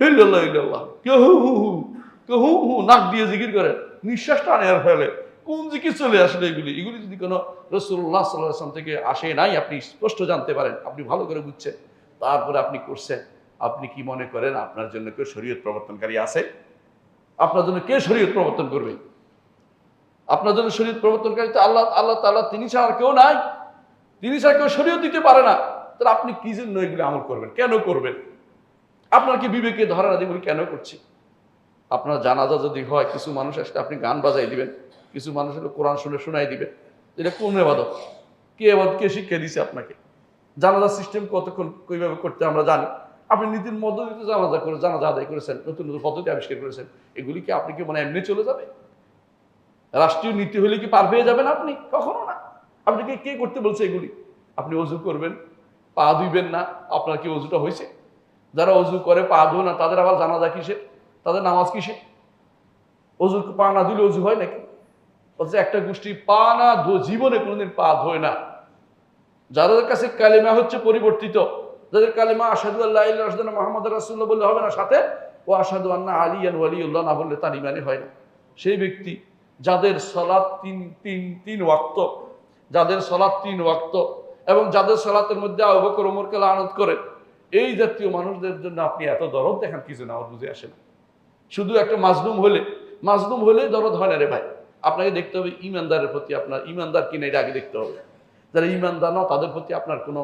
ইল্লাল্লাহ ইল্লাল্লাহ, কেউ হু হু হু, কেউ হু হু নাক দিয়ে জিকির করে, নিঃশ্বাস টানে আর ফেলে। কোন জিকির চলে আসলে এগুলি? এগুলি যদি কোনো রাসূলুল্লাহ সাল্লাল্লাহু আলাইহি ওয়াসাল্লাম থেকে আসে নাই, আপনি স্পষ্ট জানতে পারেন, আপনি ভালো করে বুঝছেন, তারপরে আপনি করছেন, আপনি কি মনে করেন আপনার জন্য কেউ শরীয়ত প্রবর্তনকারী আছে? আপনার জন্য কে শরীয়ত প্রবর্তন করবে? আপনার জন্য শরীয়ত প্রবর্তনকারী তো আল্লাহ, আল্লাহ তাআলা, তিনি ছাড়া আর কেউ নাই। তিনি ছাড়া কেউ শরীয়ত দিতে পারে না। তাহলে আপনি কি জন্য এগুলো আমল করবেন? কেন করবেন? আপনার কি বিবেকে ধরে না যেগুলি কেন করছি? আপনার জানাজা যদি হয়, কিছু মানুষ আসলে আপনি গান বাজাই দিবেন, কিছু মানুষ হলে কোরআন শুনে শোনাই দিবেন। এটা কোন ইবাদত? কে ইবাদত, কে শিক্ষা দিয়েছে আপনাকে? জানাজা সিস্টেম কতক্ষণ কিভাবে করতে আমরা জানি। আপনি নীতির মধ্য দিয়ে জানাজা আদায় করেছেন, নতুন নতুন পদ্ধতি আবিষ্কার করেছেন। এগুলি কি আপনি কি মানে এমনি চলে যাবে? রাষ্ট্রীয় নীতি হলে কি পার পেয়ে যাবেন আপনি? কখনো না। আপনাকে কে করতে বলছে এগুলি? আপনি অজু করবেন, পা ধুইবেন না, আপনার কি অজুটা হয়েছে? যারা অজু করে পা ধোয় না, তাদের আবার জানাজা কিসে? তাদের নামাজ কিসে? অজু পা না ধুলে অজু হয় নাকি? অথচ একটা গোষ্ঠী পা না জীবনে কোনোদিন পা ধোয় না। যাদের কাছে কালিমা হচ্ছে পরিবর্তিত, যাদের কালিমা আশহাদু আল্লা ইলাহা ইল্লাল্লাহ মুহাম্মাদুর রাসূলুল্লাহ বললে হবে না, সাথে ও আশহাদু আন্না আলিয়ান ওয়ালিউল্লাহ না বললে তার ইমানই হয় না। সেই ব্যক্তি যাদের সালাত তিন ওয়াক্ত, যাদের সালাত 3 ওয়াক্ত, এবং যাদের সালাতের মধ্যে আবু বকর ওমরকে লানত করে, এই জাতীয় মানুষদের জন্য আপনি এত দরদ দেখান কি জন্য? আমার বুঝে আসে না। শুধু একটা মাজলুম হলে দরদ হয় না রে ভাই। আপনাকে দেখতে হবে ইমানদারের প্রতি, আপনার ইমানদার কিনা এটা আগে দেখতে হবে। যারা ইমানদার না, তাদের প্রতি আপনার কোনো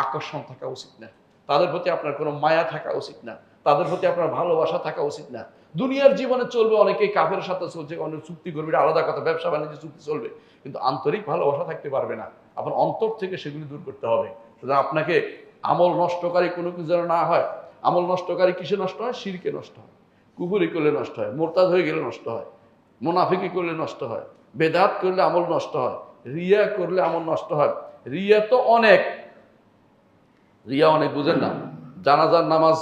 আকর্ষণ থাকা উচিত না, তাদের প্রতি আপনার কোনো মায়া থাকা উচিত না, তাদের প্রতি আপনার ভালোবাসা থাকা উচিত না। দুনিয়ার জীবনে চলবে, অনেকেই কাফের সাথে চলছে, অনেক চুক্তি করবে, এটা আলাদা কথা, ব্যবসা বাণিজ্য চুক্তি চলবে, কিন্তু আন্তরিক ভালোবাসা থাকতে পারবে না। আপনার অন্তর থেকে সেগুলি দূর করতে হবে। সুতরাং আপনাকে আমল নষ্টকারী কোনো কিছু যেন না হয়। আমল নষ্টকারী কিসে নষ্ট হয়? শিরকে নষ্ট হয়, কুফরি করলে নষ্ট হয়, মোরতাদ হয়ে গেলে নষ্ট হয়, মুনাফিকি করলে নষ্ট হয়, বেদাত করলে আমল নষ্ট হয়, রিয়া করলে আমল নষ্ট হয়। রিয়া তো অনেক, রিয়া অনেক বুঝেন না। জানাজার নামাজ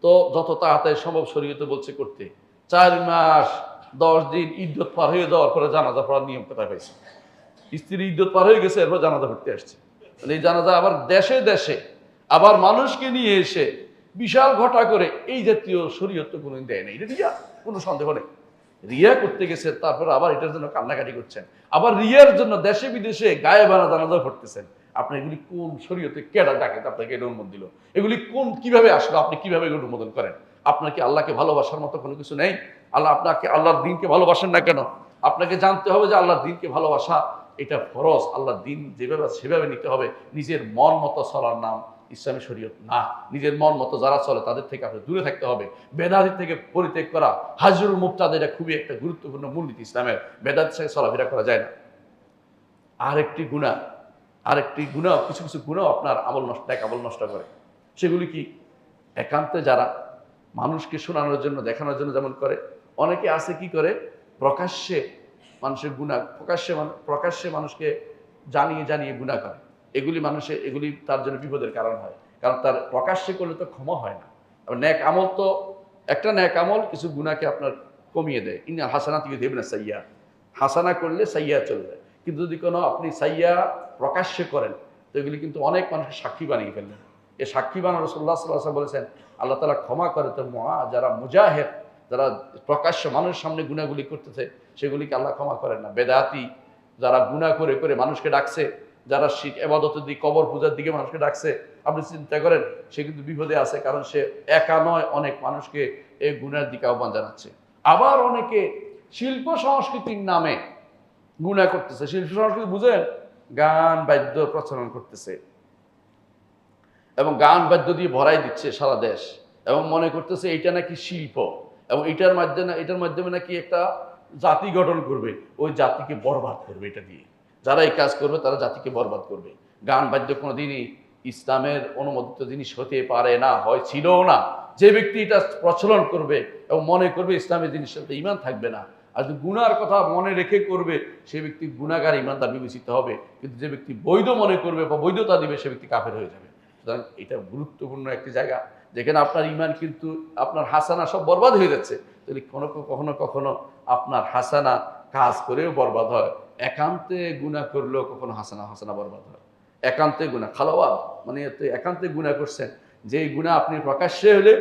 তো যত তাড়াতাড়ি সম্ভব শরীয়তে বলছে করতে। 4 মাস 10 দিন ইদ্যত পার হয়ে যাওয়ার পরে জানাজা পড়ার নিয়ম কোথায় পাইছে? স্ত্রীর ইদ্যত পার হয়ে গেছে, এরপর জানাজা পড়তে আসছে। এই জানাজা আবার দেশে দেশে আবার মানুষকে নিয়ে এসে বিশাল ঘটা করে এই জাতীয় শরীয়ত তো কোনোদিন দেয় না। এটা রিয়া, কোনো সন্দেহ নেই। রিয়া করতে গেছে, তারপর আবার এটার জন্য কান্নাকাটি করছেন, আবার রিয়ার জন্য দেশে বিদেশে গায়ে বানা জানাজা করতেছেন। আপনি এগুলি কোন শরীয়তে কেডা ডাকে আপনাকে এটা অনুমোদন দিল? এগুলি কোন কিভাবে আসলো? আপনি কিভাবে এগুলো অনুমোদন করেন? আপনার কি আল্লাহকে ভালোবাসার মতো কোনো কিছু নেই? আপনাকে আল্লাহর দিনকে ভালোবাসেন না কেন? আপনাকে জানতে হবে যে আল্লাহর দিনকে ভালোবাসা এটা ফরজ। আল্লাহর দিন যেভাবে সেভাবে নিতে হবে। নিজের মন মতো চলার নাম ইসলামী শরীয়ত না। নিজের মন মতো যারা চলে তাদের থেকে আপনি দূরে থাকতে হবে। বেদাতি থেকে পরিত্যাগ করা, হাজরুল মুফতাদ, এটা খুবই একটা গুরুত্বপূর্ণ মূলনীতি ইসলামের। বেদাতির সাথে চলাফেরা করা যায় না। আরেকটি গুনাহ, কিছু কিছু গুনাহ আপনার আমল নষ্ট, এক আমল নষ্ট করে। সেগুলি কি? একান্তে যারা মানুষকে শোনানোর জন্য, দেখানোর জন্য যেমন করে, অনেকে আছে কি করে, প্রকাশ্যে মানুষের গুনাহ, প্রকাশ্যে মানুষকে জানিয়ে জানিয়ে গুনাহ করে। এগুলি তার জন্য বিপদের কারণ হয়। কারণ তার প্রকাশ্যে করলে তো ক্ষমা হয় না। আর নেক আমল তো, একটা নেক আমল কিছু গুনাহকে আপনার কমিয়ে দেয়। ইন্নাল হাসানাতি ইউযহিবুনা সাইয়্যাত, হাসানা করলে সাইয়্যাত চলে যায়। কিন্তু যদি কোনো আপনি সাইয়্যা প্রকাশ্যে করেন, তো এগুলি কিন্তু অনেক মানুষকে সাক্ষী বানিয়ে ফেললেন। এই সাক্ষী বানানো রাসূলুল্লাহ সাল্লাল্লাহু আলাইহি ওয়াসাল্লাম বলেছেন আল্লাহ তাআলা ক্ষমা করে। তো যারা মুজাহিদ, যারা প্রকাশ্য মানুষের সামনে গুনাহগুলি করতেছে, সেগুলিকে আল্লাহ ক্ষমা করেন না। বেদাতি যারা গুনাহ করে করে মানুষকে ডাকছে, যারা ইবাদতের দিকে, কবর পূজার দিকে মানুষকে ডাকছে, আপনি চিন্তা করেন সে কিন্তু বিপদে আছে। কারণ সে একা নয়, অনেক মানুষকে এই গুনাহের দিকে আহ্বান জানাচ্ছে। আবার অনেকে শিল্প সংস্কৃতির নামে গুনাহ করতেছে। শিল্প সংস্কৃতি বুঝেন? গান বাদ্য প্রচলন করতেছে এবং গান বাদ্য দিয়ে ভরাই দিচ্ছে সারা দেশ, এবং মনে করতেছে এইটা নাকি শিল্প, এবং এটার মাধ্যমে নাকি একটা জাতি গঠন করবে, ওই জাতিকে বরবাদ করবে। এটা দিয়ে যারা এই কাজ করবে তারা জাতিকে বরবাদ করবে। গান বাদ্য কোনোদিনই ইসলামের অনুমোদিত জিনিস হতে পারে না, হয় ছিলও না। যে ব্যক্তি এটা প্রচলন করবে এবং মনে করবে ইসলামের জিনিসের সাথে ঈমান থাকবে না, আর যদি গুনার কথা মনে রেখে করবে, সে ব্যক্তি গুনাহগার, ঈমানদার বিবেচিত হবে। কিন্তু যে ব্যক্তি বৈধ মনে করবে বা বৈধতা দিবে, সে ব্যক্তি কাফের হয়ে যাবে। সুতরাং এটা গুরুত্বপূর্ণ একটি জায়গা, যেখানে আপনার ঈমান কিন্তু, আপনার হাসানা সব বরবাদ হয়ে যাচ্ছে। যদি কখনো কখনো আপনার হাসানা কাজ করেও বরবাদ হয়। একান্তে গুনাহ করলেও কখনো হাসানা বরবাদ হয়। একান্তে গুনাহ খালাওয়াত, মানে একান্তে গুনাহ করছেন, যে গুনাহ আপনি প্রকাশ্যে হলে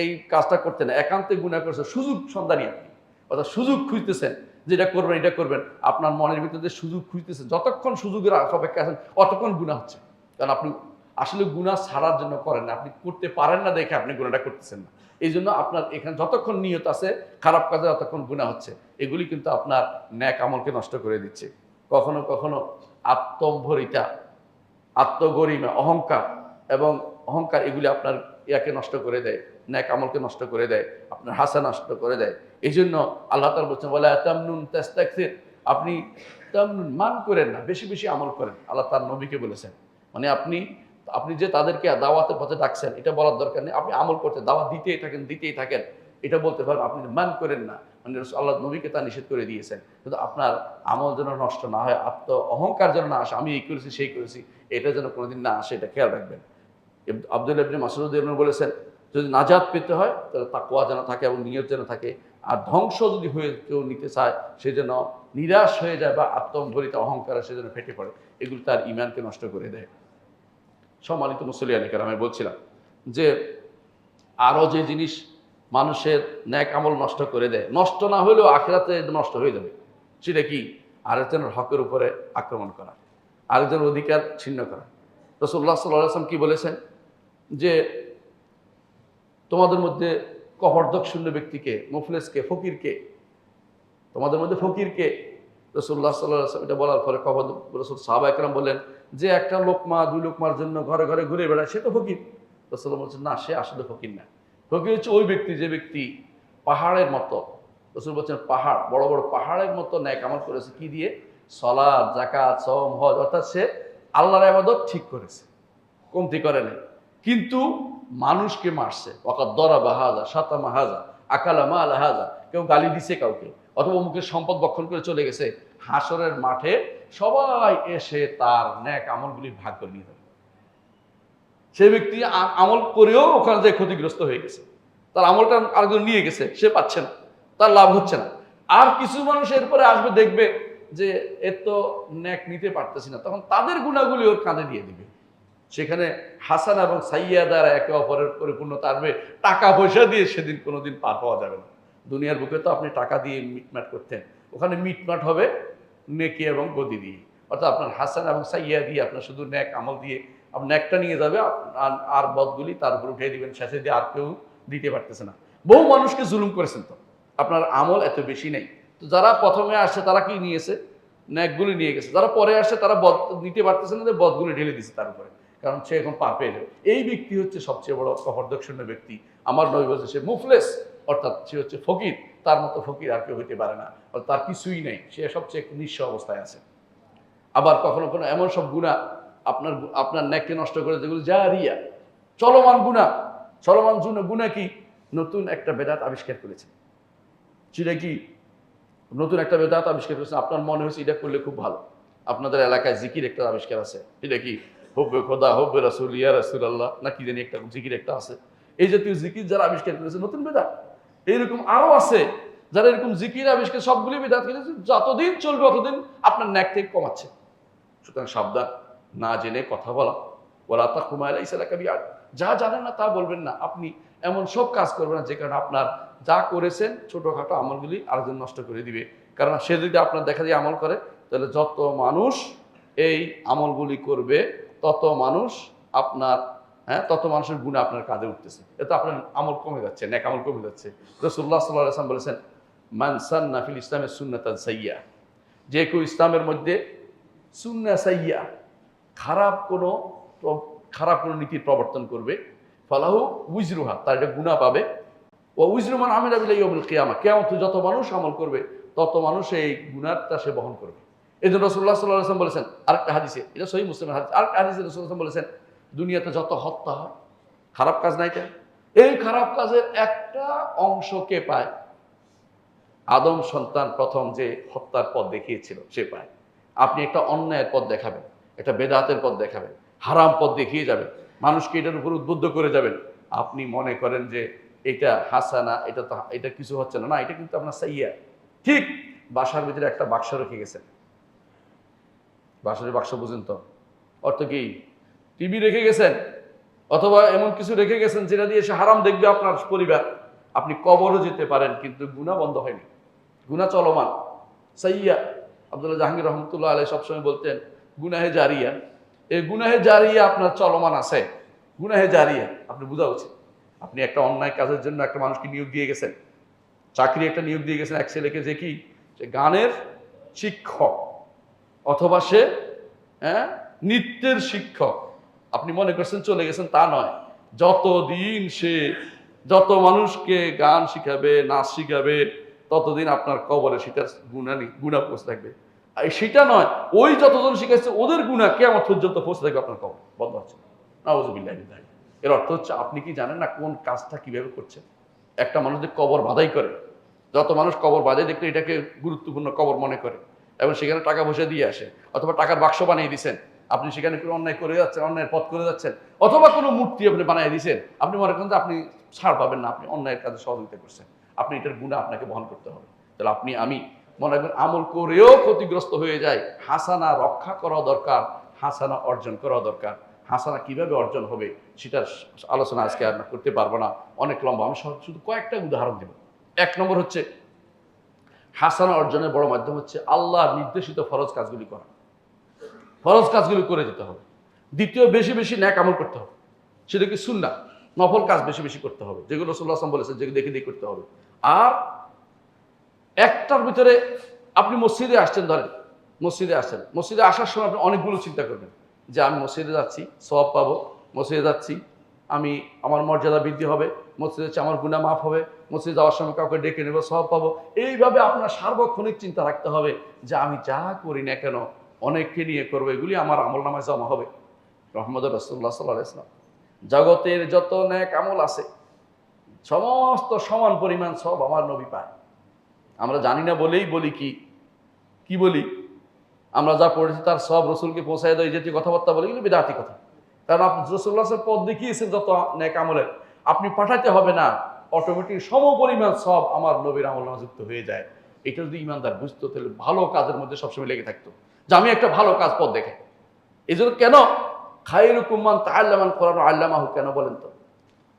এই কাজটা করতেন না, একান্তে গুনাহ করছেন, সুযোগ সন্ধানী আপনি, অর্থাৎ সুযোগ খুঁজতেছেন যে এটা করবেন। আপনার মনের ভিতরে যে সুযোগ খুঁজতেছেন, যতক্ষণ সুযোগের অপেক্ষা আছেন ততক্ষণ গুনাহ হচ্ছে। কারণ আপনি আসলে গুনাহ ছাড়ার জন্য করেন না, আপনি করতে পারেন না দেখে আপনি গুনাহটা করতেছেন না। এই জন্য আপনার এখানে যতক্ষণ নিয়ত আছে খারাপ কাজে, ততক্ষণ গুনাহ হচ্ছে। এগুলি কিন্তু আপনার নেক আমলকে নষ্ট করে দিচ্ছে। কখনো কখনো আত্মম্ভরিতা, আত্মগরিমা, অহংকার এগুলি আপনার ইয়াকে নষ্ট করে দেয়, নেক আমলকে নষ্ট করে দেয়, আপনার হাসানা নষ্ট করে দেয়। এই জন্য আল্লাহ তাআলা বলছেন, ওয়ালা তামনুন তাস্তাকসির, আপনি তামনুন মান করেন না, বেশি বেশি আমল করেন। আল্লাহ তার নবীকে বলেছেন, মানে আপনি যে তাদেরকে দাওয়াতের পথে ডাকছেন, এটা বলার দরকার নেই, আপনি আমল করতে, দাওয়াত দিতেই থাকেন, এটা বলতে পারেন। আপনি মান করেন না, মানে আল্লাহ নবীকে তা নিষেধ করে দিয়েছেন। কিন্তু আপনার আমল যেন নষ্ট না হয়, অহংকার যেন না আসে, আমি এই করেছি সেই করেছি, এটা যেন কোনোদিন না আসে, এটা খেয়াল রাখবেন। আব্দুল্লাহ ইবনে মাসউদ বলেছেন, যদি নাজাত পেতে হয় তাহলে তাকওয়া যেন থাকে এবং নিয়ত যেন থাকে। আর ধ্বংস যদি হয়ে কেউ নিতে চায়, সে যেন নিরাশ হয়ে যায় বা আত্মম্ভরিত অহংকারে সে যেন ফেটে পড়ে। এগুলো তার ঈমানকে নষ্ট করে দেয়। সম্মানিত মুসলিয়ান কেরাম, আমি বলছিলাম যে আরও যে জিনিস মানুষের নেক আমল নষ্ট করে দেয়, নষ্ট না হলেও আখিরাতে নষ্ট হয়ে যাবে, সেটা কি? আরেকজনের হকের উপরে আক্রমণ করা, আরেকজনের অধিকার ছিন্ন করা। রাসূলুল্লাহ সাল্লাল্লাহু আলাইহি ওয়াসাল্লাম কি বলেছেন যে তোমাদের মধ্যে কপর্দক শূন্য ব্যক্তিকে, মুফলেসকে, ফকিরকে, তোমাদের মধ্যে ফকিরকে? রাসূলুল্লাহ সাল্লাল্লাহু আলাইহি ওয়াসাল্লাম এটা বলার পরে সাহাবায়ে কেরাম বললেন যে একটা লোকমা, দুই লোকমার জন্য ঘরে ঘরে ঘুরে বেড়ায়, সে তো ফকির। রাসূলুল্লাহ বলছেন, না, সে আসলে ফকির না। ফকির হচ্ছে ওই ব্যক্তি, যে ব্যক্তি পাহাড়ের মতো, রাসূল বলছেন পাহাড়, বড় বড় পাহাড়ের মতো নেক আমল করেছে। কি দিয়ে? সালাত, যাকাত, সওম, হজ, অর্থাৎ সে আল্লাহর ইবাদত ঠিক করেছে, কমতি করে নাই, কিন্তু মানুষকে মারছে। ওয়াকাদ দারাবা হাযা, শাতামা হাযা, আকালা মাল হাযা, কেউ গালি দিছে কাউকে, অথবা মুখের সম্পদ ভক্ষণ করে চলে গেছে। হাসরের মাঠে সবাই এসে তার নেক আমলগুলি ভাগ করে নিয়ে যাবে। সে ব্যক্তি আমল করেও ওখানে যে ক্ষতিগ্রস্ত হয়ে গেছে, তার আমলটা আরেকজন নিয়ে গেছে, সে পাচ্ছে না, তার লাভ হচ্ছে না। আর কিছু মানুষ এরপরে আসবে, দেখবে যে এর তো নেক নিতে পারতেছি না, তখন তাদের গুণাগুলি ওর কাঁধে দিয়ে দিবে। সেখানে হাসানা এবং সাইয়্যা দ্বারা একে অপরের পরিপূর্ণ থাকবে। টাকা পয়সা দিয়ে সেদিন কোনোদিন পার পাওয়া যাবে না। দুনিয়ার বুকে তো আপনি টাকা দিয়ে মিটমাট করতেন, ওখানে মিটমাট হবে নেকি এবং গদি দিয়ে। অর্থাৎ আপনার হাসান এবং সাইয়্যা দিয়ে আপনার শুধু ন্যাক আমল দিয়ে আপনি ন্যাকটা নিয়ে যাবে, আর বদগুলি তার উপর উঠিয়ে দিবেন, শেষে দিয়ে আর কেউ দিতে পারতেছে না। বহু মানুষকে জুলুম করেছেন, তো আপনার আমল এত বেশি নেই। তো যারা প্রথমে আসছে তারা কি নিয়েছে? ন্যাকগুলি নিয়ে গেছে। যারা পরে আসছে তারা বদ নিতে পারতেছে না, যে বদগুলি ঢেলে দিচ্ছে তার উপরে, কারণ সে এখন পার পেয়ে যাবে। এই ব্যক্তি হচ্ছে সবচেয়ে বড় কপটদক্ষিণ্য ব্যক্তি। আমার নবী বলছে সে মুফলেস, অর্থাৎ সে হচ্ছে ফকির। তার মতো ফকির আর কেউ হইতে পারে না, তার কিছুই নেই, সে সবচেয়ে নিঃস্ব অবস্থায় আছে। আবার কখনো কোনো এমন সব গুনাহ আপনার আপনার নেককে নষ্ট করে, যেগুলো জারিয়া, চলমান গুনাহ। চলমান গুনাহ কি? নতুন একটা বেদাত আবিষ্কার করেছে। সেটা কি? নতুন একটা বেদাত আবিষ্কার করেছে, আপনার মনে হয়েছে এটা করলে খুব ভালো। আপনাদের এলাকায় জিকির একটা আবিষ্কার আছে, এটা কি? হব্বে খোদা, হব্বে রাসূল, ইয়া রাসূলুল্লাহ, না কি জানি একটা জিকির একটা আছে। এই জাতীয় জিকির যারা আবিষ্কার করেছে নতুন বেদাত। এইরকম আরো আছে যারা এরকম জিকির আবিষ্কার, সবগুলি বেদাত করেছে। যতদিন চলবে ততদিন আপনার ন্যাক থেকে কমাচ্ছে। সুতরাং সাবধান, না জেনে কথা বলা। ওয়ালা তাকুফু মা লাইসা লাকা বিইলম, যা জানেন না তা বলবেন না। আপনি এমন সব কাজ করবেন না যে কারণে আপনার যা করেছেন ছোটখাটো আমলগুলি আরেকজন নষ্ট করে দিবে। কারণ সে যদি আপনার দেখা দিয়ে আমল করে, তাহলে যত মানুষ এই আমলগুলি করবে তত মানুষ আপনার তত মানুষের গুণে আপনার কাঁধে উঠতেছে। এতে আপনার আমল কমে যাচ্ছে, নেক আমল কমে যাচ্ছে। রাসূলুল্লাহ সাল্লাল্লাহু আলাইহি ওয়াসাল্লাম বলেছেন, মান সান্না ফিল ইসলামি সুন্নাতান সাইয়্যা, যে কেউ ইসলামের মধ্যে সুন্নাহ সাইয়্যা, খারাপ কোনো নীতির প্রবর্তন করবে, ফালাহু উজরুহা, তার একটা গুনাহ পাবে। ও উজরু মান আমিলা বিহি ইয়াউমুল কিয়ামা, কিয়ামতে যত মানুষ আমল করবে তত মানুষ এই গুনাহটা সে বহন করবে। এই জন্য রাসূলুল্লাহ সাল্লাল্লাহু আলাইহি ওয়াসাল্লাম বলেছেন আরেকটা হাদিসে, এটা সহিহ মুসলিমের হাদিস, আরেকটা হাদিসে রাসূলুল্লাহ সাল্লাল্লাহু আলাইহি ওয়াসাল্লাম বলেছেন, দুনিয়াতে যত হত্যা হয়, খারাপ কাজ নাই কেন, এই খারাপ কাজের একটা অংশকে পায় আদম সন্তান প্রথম যে হত্যার পথ দেখিয়েছিল সে পায়। আপনি একটা অন্যায়ের পথ দেখাবেন, একটা বেদাতের পথ দেখাবেন, হারাম পথ দেখিয়ে যাবেন, মানুষকে এটার উপর উদ্বুদ্ধ করে যাবেন। আপনি মনে করেন যে এটা হাসানা, এটা কিছু হচ্ছে না, না এটা কিন্তু আপনার সাইয়্যা। ঠিক বাসার ভিতরে একটা বাক্স রেখে গেছেন, বাসার বাক্স বুঝেন তো অর্থ কি? টিভি রেখে গেছেন, অথবা এমন কিছু রেখে গেছেন যেটা দিয়ে সে হারাম দেখবে আপনার পরিবার। আপনি কবরও যেতে পারেন, কিন্তু গুনাহ বন্ধ হয়নি, গুনাহ চলমান। সাইয়্যা আব্দুল্লাহ জাহাঙ্গীর রহমতুল্লাহ আলাইহি সবসময় বলতেন, গুনাহে জারিয়া, এই গুনাহে জারিয়া আপনার চলমান আছে। গুনাহে জারিয়া আপনি বোঝা উচিত। আপনি একটা অন্যায় কাজের জন্য একটা মানুষকে নিয়োগ দিয়ে গেছেন, চাকরি একটা নিয়োগ দিয়ে গেছেন এক ছেলেকে, যে কি সে গানের শিক্ষক, অথবা সে নৃত্যের শিক্ষক। আপনি মনে করছেন চলে গেছেন, তা নয়। যতদিন সে যত মানুষকে গান শিখাবে, নাচ শিখাবে, ততদিন আপনার কবরে সেটার গুনাহ পৌঁছে থাকবে। আর সেটা নয়, ওই যতজন শিখাচ্ছে ওদের গুনাহ কিয়ামত পর্যন্ত পৌঁছে থাকবে আপনার কবর, বন্ধ হচ্ছে। নাউযুবিল্লাহি মিন যালিক। এর অর্থ হচ্ছে আপনি কি জানেন না কোন কাজটা কিভাবে করছেন? একটা মানুষ যে কবর বাধাই করে, যত মানুষ কবর বাধাই দেখলে এটাকে গুরুত্বপূর্ণ কবর মনে করে এবং সেখানে টাকা পয়সা দিয়ে আসে, অথবা টাকার বাক্স বানিয়ে দিচ্ছেন, আপনি সেখানে কোনো অন্যায় করে যাচ্ছেন, অন্যায়ের পথ করে যাচ্ছেন, অথবা কোনো মূর্তি আপনি বানিয়ে দিচ্ছেন, আপনি মনে করেন যে আপনি ছাড় পাবেন না, আপনি অন্যায়ের কাজে সহযোগিতা করছেন, আপনি এটার গুনাহ আপনাকে বহন করতে হবে। তাহলে আমি মনে রাখবেন, আমল করেও ক্ষতিগ্রস্ত হয়ে যায়, হাসানা রক্ষা করা দরকার, হাসানা অর্জন করা দরকার। হাসানা কিভাবে অর্জন হবে সেটার আলোচনা আজকে আর করতে পারবো না, অনেক লম্বা। আমি শুধু কয়েকটা উদাহরণ দেব। এক নম্বর হচ্ছে, হাসানা অর্জনের বড় মাধ্যম হচ্ছে আল্লাহর নির্দেশিত ফরজ কাজগুলি করা, ফরজ কাজগুলি করে যেতে হবে। দ্বিতীয়, বেশি বেশি ন্যাক আমল করতে হবে, সেটা কি সুন্নাহ, নফল কাজ বেশি বেশি করতে হবে, যেগুলো রাসূলুল্লাহ সাল্লাল্লাহু আলাইহি ওয়াসাল্লাম বলেছেন, যেগুলো দেখে দেখে করতে হবে। আর একটার ভিতরে আপনি মসজিদে আসছেন, ধরেন মসজিদে আসছেন, মসজিদে আসার সময় আপনি অনেকগুলো চিন্তা করবেন যে আমি মসজিদে যাচ্ছি, সওয়াব পাবো, মসজিদে যাচ্ছি আমি, আমার মর্যাদা বৃদ্ধি হবে, মসজিদে যাচ্ছি আমার গুনাহ মাফ হবে, মসজিদে যাওয়ার সময় কাউকে ডেকে নেব, সওয়াব পাবো। এইভাবে আপনার সার্বক্ষণিক চিন্তা রাখতে হবে যে আমি যা করি না কেন অনেককে নিয়ে করবো, এগুলি আমার আমলনামায় জমা হবে। মুহাম্মদুর রাসূলুল্লাহ সাল্লাল্লাহু আলাইহি ওয়াসাল্লাম, জগতের যত নেক আমল আছে সমস্ত সমান পরিমাণ সব আমার নবী পায়। আমরা জানি না বলেই বলি কি বলি, আমরা যা পড়েছি তার সব রসুলকে পৌঁছায় দেয়, এই জাতীয় কথাবার্তা বলি, এগুলো বিদআতি কথা। কারণ আপনি রাসূলুল্লাহ পথ দেখিয়েছেন যত নেক আমলের, আপনি পাঠাতে হবে না, অটোমেটিক সমপরিমাণ সব আমার নবীর আমলনামা যুক্ত হয়ে যায়। এটা যদি ইমানদার বুঝতো, তাহলে ভালো কাজের মধ্যে সবসময় লেগে থাকতো, যে আমি একটা ভালো কাজ পথ দেখে। এই জন্য কেন খায়রুকুম মান তাআল্লামাল কোরআন ওয়া আল্লামাহু, কেন বলেন তো?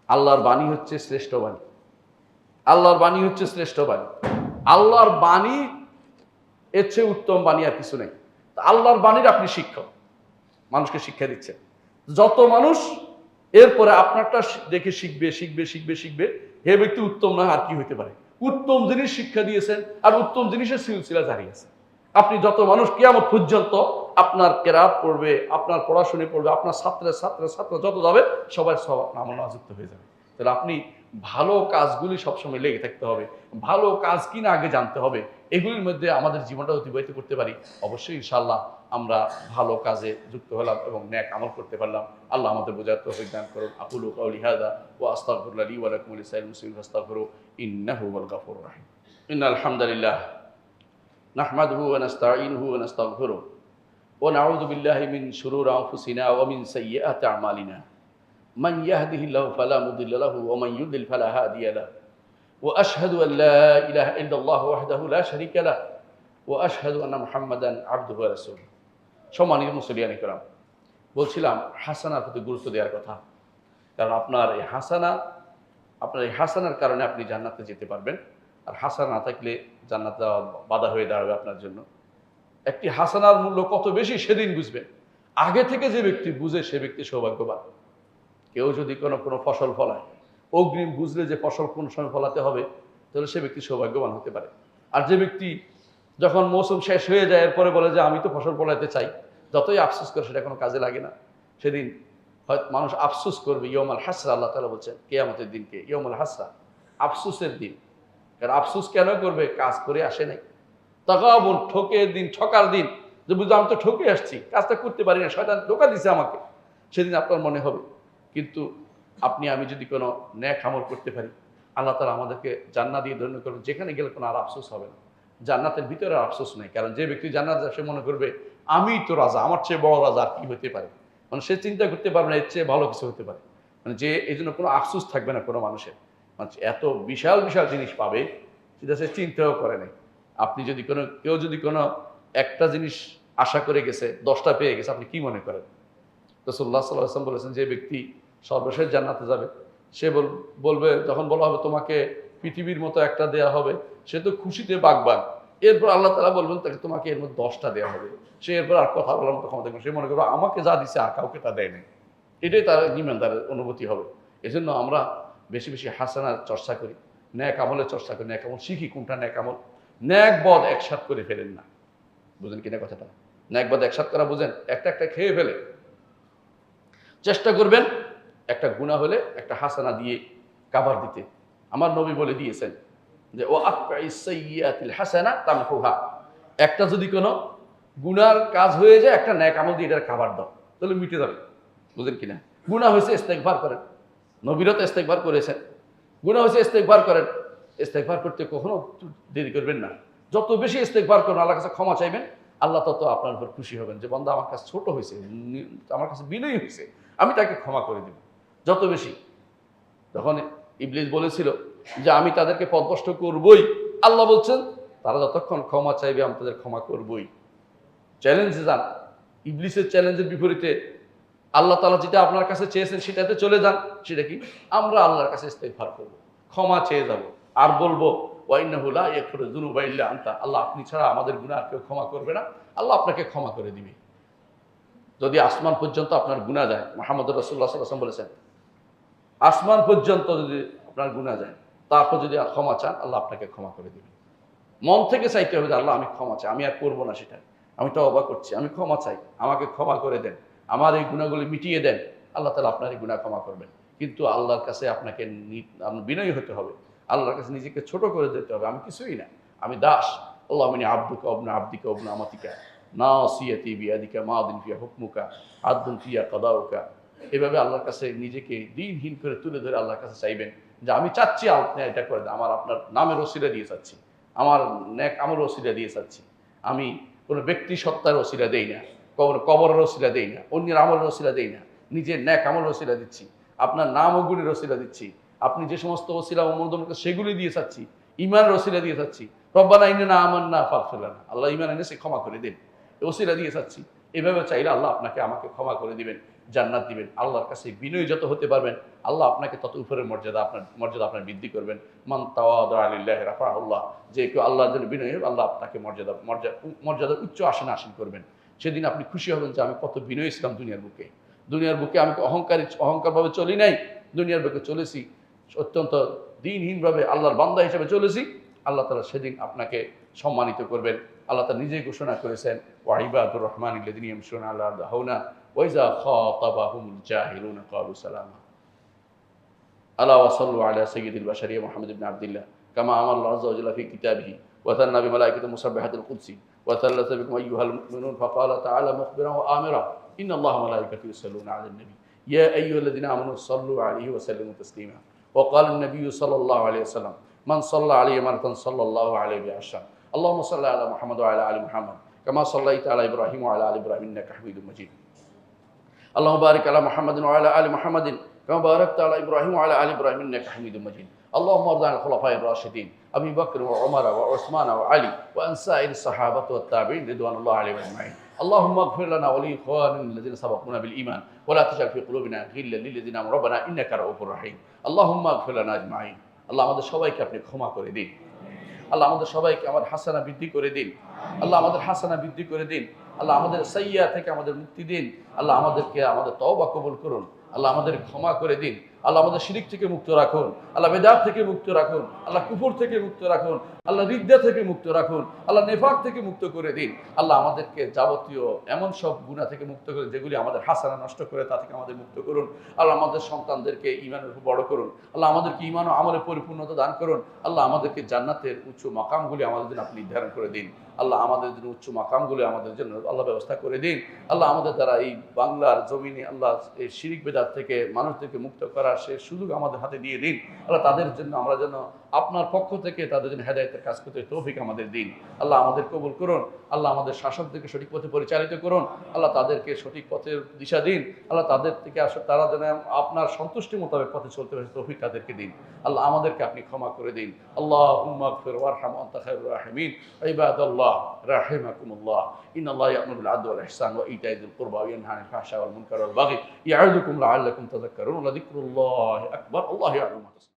আল্লাহর বাণী হচ্ছে শ্রেষ্ঠ বাণী। আল্লাহর বাণী হচ্ছে শ্রেষ্ঠ বাণী। আল্লাহর বাণী এর চেয়ে উত্তম বাণী আর কিছু নেই। আল্লাহর বাণীর আপনি শিক্ষক, মানুষকে শিক্ষা দিচ্ছেন। যত মানুষ এরপরে আপনারটা দেখে শিখবে শিখবে শিখবে শিখবে, হে ব্যক্তি উত্তম নয় আর কি হইতে পারে? উত্তম জিনিস শিক্ষা দিয়েছেন আর উত্তম জিনিসের সিলসিলা জারি আছে। আপনি যত মানুষ কিয়ামত পর্যন্ত আপনার কেরাত পড়বে, আপনার পড়াশুনে পড়বে, আপনার ছাত্র যত যাবে সবাই সব আমল যুক্ত হয়ে যাবে। তাহলে আপনি ভালো কাজগুলি সবসময় লেগে থাকতে হবে। ভালো কাজ কিনা আগে জানতে হবে। এগুলির মধ্যে আমাদের জীবনটা অতিবাহিত করতে পারি, অবশ্যই ইনশাআল্লাহ আমরা ভালো কাজে যুক্ত হলাম এবং নেক আমল করতে পারলাম। আল্লাহ আমাদের বোঝার তৌফিক দান করুন। আকুলু কাউলি হাযা ওয়া আস্তাগফিরুল্লাহ লি ওয়া লাকুম ওয়া লিসাইরিল মুসলিমিন ফাস্তাগফিরু ইন্নাহু হুয়াল গাফুরুর রাহিম। ইন্নাল হামদালিল্লাহ নাহমাদুহু ওয়া নাস্তাঈনুহু ওয়া নাস্তাগফিরুহু ওয়া নাউযু বিল্লাহি মিন শুরুরি আনফুসিনা ওয়া মিন সাইয়্যাতি আমালিনা। মান ইয়াহদিহিল্লাহু ফালা মুদিল্লা লাহু ওয়া মান ইউদ্লিল ফালা হাদিয়া লাহু। ওয়া আশহাদু আল লা ইলাহা ইল্লাল্লাহু ওয়াহদাহু লা শারীকা লাহু ওয়া আশহাদু আন্না মুহাম্মাদান আবদুহু ওয়া রাসূলুহু। সম্মানিত মুসলিয়ান কিরাম, বলছিলাম হাসানার প্রতি গুরুত্ব দেওয়ার কথা। কারণ আপনার এই হাসানার কারণে আপনি জান্নাতে যেতে পারবেন। আর হাসানা না থাকলে জান্নাত যাওয়া বাধা হয়ে দাঁড়াবে আপনার জন্য। একটি হাসানার মূল্য কত বেশি সেদিন বুঝবেন। আগে থেকে যে ব্যক্তি বুঝে সে ব্যক্তি সৌভাগ্যবান। কেউ যদি কোনো ফসল ফলায়, অগ্রিম বুঝলে যে ফসল কোন সময় ফলাতে হবে, তাহলে সে ব্যক্তি সৌভাগ্যবান হতে পারে। আর যে ব্যক্তি যখন মৌসুম শেষ হয়ে যায় এরপরে বলে যে আমি তো ফসল ফলাতে চাই, যতই আফসোস করে সেটা কোনো কাজে লাগে না। সেদিন হয়তো মানুষ আফসোস করবে। ইয়মাল হাসরা, আল্লাহ তাআলা বলছেন কিয়ামতের দিনকে ইয়মাল হাসরা, আফসোসের দিন। কারণ আফসোস কেন করবে? কাজ করে আসে নাই। তাগাবুন, ঠকের দিন, ঠকার দিন, যে বুঝলো আমি তো ঠকে আসছি, কাজটা করতে পারি না, শয়তান ধোঁকা দিছে আমাকে। সেদিন আপনার মনে হবে। কিন্তু আপনি আমি যদি কোনো নেক আমল করতে পারি, আল্লাহ তাআলা আমাদেরকে জান্নাত দিয়ে ধন্য করবেন। যেখানে গেলে কোনো আর আফসোস হবে না। জান্নাতের ভিতরে আর আফসোস নেই। কারণ যে ব্যক্তি জান্নাত যায় সে মনে করবে আমি তো রাজা, আমার চেয়ে বড় রাজা আর কি হতে পারে। মানে সে চিন্তা করতে পারবে না এর চেয়ে ভালো কিছু হতে পারে। মানে যে এই জন্য কোনো আফসোস থাকবে না কোনো মানুষের। মানে এত বিশাল বিশাল জিনিস পাবে সেটা সে চিন্তাও করে নাই। আপনি যদি কেউ যদি কোনো একটা জিনিস আশা করে গেছে, 10টা পেয়ে গেছে, আপনি কি মনে করেন? রাসূলুল্লাহ সাল্লাল্লাহু আলাইহি ওয়াসাল্লাম বলেছেন যে ব্যক্তি সর্বশেষ জান্নাতে যাবে, সে বলবে, যখন বলা হবে তোমাকে পৃথিবীর মতো একটা দেয়া হবে, সে তো খুশিতে বাগবাগ। এরপর আল্লাহ তাআলা বলবেন তাকে তোমাকে এর মধ্যে 10টা দেওয়া হবে। সে এরপর আর কথা বলার মতো ক্ষমতা থাকবে। সে মনে করবে আমাকে যা দিছে আর কাউকে তা দেয় নাই। এটাই তার ঈমানদারের অনুভূতি হবে। এজন্য আমরা বেশি বেশি হাসানার চর্চা করি, ন্যাক আমলের চর্চা করি, ন্যাক আমল শিখি। কোনটা ন্যাক আমল? ন্যাক বদ একসাথ করে ফেলেন না। বুঝেন কিনা কথাটা? ন্যাক বদ একসাথ করা বুঝেন? একটা একটা খেয়ে ফেলে চেষ্টা করবেন একটা গুনাহ হলে একটা হাসানা দিয়ে কাভার দিতে। আমার নবী বলে দিয়েছেন যে ও আতবাইস সাইয়্যাতিল হাসানা তামহুহা। একটা যদি কোনো গুনার কাজ হয়ে যায়, একটা নেক আমল দিয়ে এটার কাভার দাও, তাহলে মিটে যাবে। বুঝেন কিনা? গুনাহ হয়েছে ইস্তেগফার করেন। নবীরও তো ইস্তেগফার করেছেন। গুনাহ হয়েছে ইস্তেগফার করেন। ইস্তেগফার করতে কখনো দেরি করবেন না। যত বেশি ইস্তেগফার করুন, আল্লাহর কাছে ক্ষমা চাইবেন, আল্লাহ তত আপনার উপর খুশি হবেন যে বান্দা আমার কাছে ছোট হয়েছে, আমার কাছে বিনয়ী হয়েছে, আমি তাকে ক্ষমা করে দেব। যত বেশি। যখন ইবলিস বলেছিল যে আমি তাদেরকে পথভ্রষ্ট করবই, আল্লাহ বলছেন তারা যতক্ষণ ক্ষমা চাইবে আমি তাদের ক্ষমা করবই। চ্যালেঞ্জে যান। ইবলিসের চ্যালেঞ্জের বিপরীতে আল্লাহ তাআলা যেটা আপনার কাছে চেয়েছেন সেটাতে চলে যান। সেটা কি? আমরা আল্লাহর কাছে ইস্তেগফার করব, ক্ষমা চেয়ে যাব, আর বলবো ওয়া ইন্নাহু লা ইয়াগফিরু যুনুবা ইল্লা আনতা। আল্লাহ আপনি ছাড়া আমাদের গুনাহ আর কেউ ক্ষমা করবে না, আল্লাহ আপনাকে ক্ষমা করে দিবে। যদি আসমান পর্যন্ত আপনার গুনাহ যায়, মুহাম্মদ রাসূলুল্লাহ সাল্লাল্লাহু আলাইহি ওয়াসাল্লাম বলেছেন আসমান পর্যন্ত যদি আপনার গুনাহ যায়, তারপর যদি ক্ষমা চান, আল্লাহ আপনাকে ক্ষমা করে দিবেন। মন থেকে চাইতে হবে যে আল্লাহ আমি ক্ষমা চাই, আমি আর করবো না সেটা, আমি তওবা করছি, আমি ক্ষমা চাই, আমাকে ক্ষমা করে দেন, আমার এই গুনাহগুলি মিটিয়ে দেন। আল্লাহ তাআলা আপনার এই গুনাহ ক্ষমা করবেন। কিন্তু আল্লাহর কাছে আপনাকে বিনয়ী হতে হবে। আল্লাহর কাছে নিজেকে ছোট করে দিতে হবে। আমি কিছুই না, আমি দাস। আল্লাহুম্মা ইন্নী আবদুকা ওয়া ইবনু আবদিকা ওয়া ইবনু আমাতিকা নাসিয়াতি বিয়াদিকা মাদিন ফিয়া হুকমুকা আদলুন ফিয়া কাদাউকা। এভাবে আল্লাহর কাছে নিজেকে দিনহীন করে তুলে ধরে আল্লাহর কাছে চাইবেন যে আমি চাচ্ছি আপনি এটা করে দেন, আমার আপনার নামের ওসিলা দিয়ে চাচ্ছি, আমার নেক আমল ওসিলা দিয়ে চাচ্ছি। আমি কোনো ব্যক্তি সত্তার ওসিলা দেই না, কবরের ওসিলা দেই না, অন্যের আমলের ওসিলা দেই না, নিজের নেক আমল ওসিলা দিচ্ছি, আপনার নাম ও গুণের ওসিলা দিচ্ছি। আপনি যে সমস্ত ওসিলা অনুমোদন সেগুলি দিয়ে চাচ্ছি, ঈমানের ওসিলা দিয়ে চাচ্ছি। রব্বানা ইন্নানা আমান্না ফাগফির লানা, আল্লাহ ঈমান এনেছে ক্ষমা করে দেন, ওসিলা দিয়ে চাচ্ছি। এভাবে চাইলে আল্লাহ আপনাকে আমাকে ক্ষমা করে দিবেন। জান্নাত দিবেন। আল্লাহর কাছে বিনয়ী যত হতে পারবেন, আল্লাহ আপনাকে তত উপরের মর্যাদা আপনার বৃদ্ধি করবেন। মান তাওয়াদা লিল্লাহি রাফাহুল্লাহ, যে কেউ আল্লাহর জন্য বিনয়ী হবে, আল্লাহ আপনাকে মর্যাদার উচ্চ আসনে আসীন করবেন। সেদিন আপনি খুশি হবেন যে আমি কত বিনয়ী ছিলাম দুনিয়ার বুকে। দুনিয়ার বুকে আমি অহংকারভাবে চলি নাই, দুনিয়ার বুকে চলেছি অত্যন্ত দিনহীনভাবে আল্লাহর বান্দা হিসেবে চলেছি। আল্লাহ তাআলা সেদিন আপনাকে সম্মানিত করবেন। আল্লাহ তাআলা নিজেই ঘোষণা করেছেন, ওয়া ইবাদুর রহমানিল্লাযিনা ইয়ামশুনা আলা আরদি হাওনা ওয়া ইযা খাতাবাহুমুল জাহিলুনা ক্বালু সালামা। আলা ওয়া সাল্লু আলা সাইয়্যিদিল বাশারিয়া মুহাম্মদ ইবনে আবদিল্লাহ কামা আমারা আল্লাহু আযজা ওয়া জাল্লা ফি কিতাবিহি ওয়া তান্না বিমালাইকাতিহি মুসাব্বিহাতিল কুদসি ওয়া সাল্লাতা বিকুম আইয়ুহাল মুমিনুন ফাকালা তাআলা মুখবিরান ওয়া আমিরা ইন্না আল্লাহা ওয়া মালাইকাতাহু ইউসাল্লুনা আলান নবী ইয়া আইয়ুহাল্লাযিনা আমানু সাল্লু আলাইহি ওয়া সাল্লিমু তাসলিমা ওয়া ক্বালা আন-নাবিয়্যু সাল্লাল্লাহু আলাইহি ওয়াসাল্লাম মান সাল্লা আলাইহি মারাতান সাল্লাল্লাহু আলাইহি বিআশরা আল্লাহুম্মা সাল্লি আলা মুহাম্মদ ওয়া আলা আলি মুহাম্মদ কামা সাল্লাইতা আলা ইব্রাহিম ওয়া আলা আলি ইব্রাহিম ইন্নাকা হামিদুম মাজিদ আল্লাহুম্মা বারিক আলা মুহাম্মাদিন ওয়া আলা আলি মুহাম্মাদিন কামা বারাকতা আলা ইব্রাহিম ওয়া আলা আলি ইব্রাহিম ইন্নাকা হামিদুম মাজিদ আল্লাহুম্মা আরদি আনিল খুলাফাইর রাশিদিন আবি বকর ওয়া উমর ওয়া উসমান ওয়া আলী ওয়া আন সাইরিস সাহাবাতি ওয়াত তাবিঈন রিদওয়ানুল্লাহি আলাইহিম আজমাইন আল্লাহুম্মা ইগফির লানা ওয়া লিইখওয়ানিনা আল্লাযিনা সাবাকুনা বিল ঈমান ওয়া লা তাজআল ফি কুলুবিনা গিল্লাল লিল লাযিনা আমানু রাব্বানা ইন্নাকা রাউফুর রাহিম আল্লাহুম্মা ইগফির লানা আজমাইন। আল্লাহ আমাদের সবাইকে আপনি ক্ষমা করে দিন। আল্লাহ আমাদের সবাইকে আমার হাসানা বৃদ্ধি করে দিন। আল্লাহ আমাদের হাসানা বৃদ্ধি করে দিন। আল্লাহ আমাদের সাইয়্যা থেকে আমাদের মুক্তি দিন। আল্লাহ আমাদেরকে আমাদের তওবা কবুল করুন। আল্লাহ আমাদের ক্ষমা করে দিন। আল্লাহ আমাদের শিরিক থেকে মুক্ত রাখুন। আল্লাহ বেদাত থেকে মুক্ত রাখুন। আল্লাহ কুফর থেকে মুক্ত রাখুন। আল্লাহ রিদ্দা থেকে মুক্ত রাখুন। আল্লাহ নেফাক থেকে মুক্ত করে দিন। আল্লাহ আমাদেরকে যাবতীয় এমন সব গুনাহ থেকে মুক্ত করে যেগুলি আমাদের হাসানা নষ্ট করে তা থেকে আমাদের মুক্ত করুন। আল্লাহ আমাদের সন্তানদেরকে ঈমানের উপর বড় করুন। আল্লাহ আমাদেরকে ঈমান ও আমলে পরিপূর্ণতা দান করুন। আল্লাহ আমাদেরকে জান্নাতের উচ্চ মাকামগুলি আমাদের জন্য আপনি নির্ধারণ করে দিন। আল্লাহ আমাদের জন্য উচ্চ মাকামগুলি আমাদের জন্য আল্লাহ ব্যবস্থা করে দিন। আল্লাহ আমাদের দ্বারা এই বাংলার জমিনে আল্লাহ এই শিরিক বেদাত থেকে মানুষদেরকে মুক্ত করার সে সুযোগ আমাদের হাতে দিয়ে দিন। আল্লাহ তাদের জন্য আমরা যেন আপনার পক্ষ থেকে তাদের জন্য হেদায়েতের কাজ করতে তৌফিক আমাদের দিন। আল্লাহ আমাদের কবুল করুন। আল্লাহ আমাদের শাসকদেরকে সঠিক পথে পরিচালিত করুন। আল্লাহ তাদেরকে সঠিক পথের দিশা দিন। আল্লাহ তাদের থেকে তারা যেন আপনার সন্তুষ্টি মোতাবেক পথে চলতে পারে তৌফিক তাদেরকে দিন। আল্লাহ আমাদেরকে আপনি ক্ষমা করে দিন। আল্লাহুম্মা ইগফির ওয়ারহাম আনতা খায়রুর রাহিমিন ইবাদাল্লাহ রাহিমাকুমুল্লাহ ইন্নাল্লাহা ইয়া'মুরু বিল আদলি ওয়াল ইহসান ওয়া ইতা'i যিল কুরবা ওয়া ইয়ানহা আনিল ফাহশা'i ওয়াল মুনকারি ওয়াল বাগই ইয়া'iযুকুম লা'আল্লাকুম তাযাক্কারুন ওয়া লাযিকরুল্লাহি আকবার আল্লাহু ইয়া'লামু মা তাসনাউন।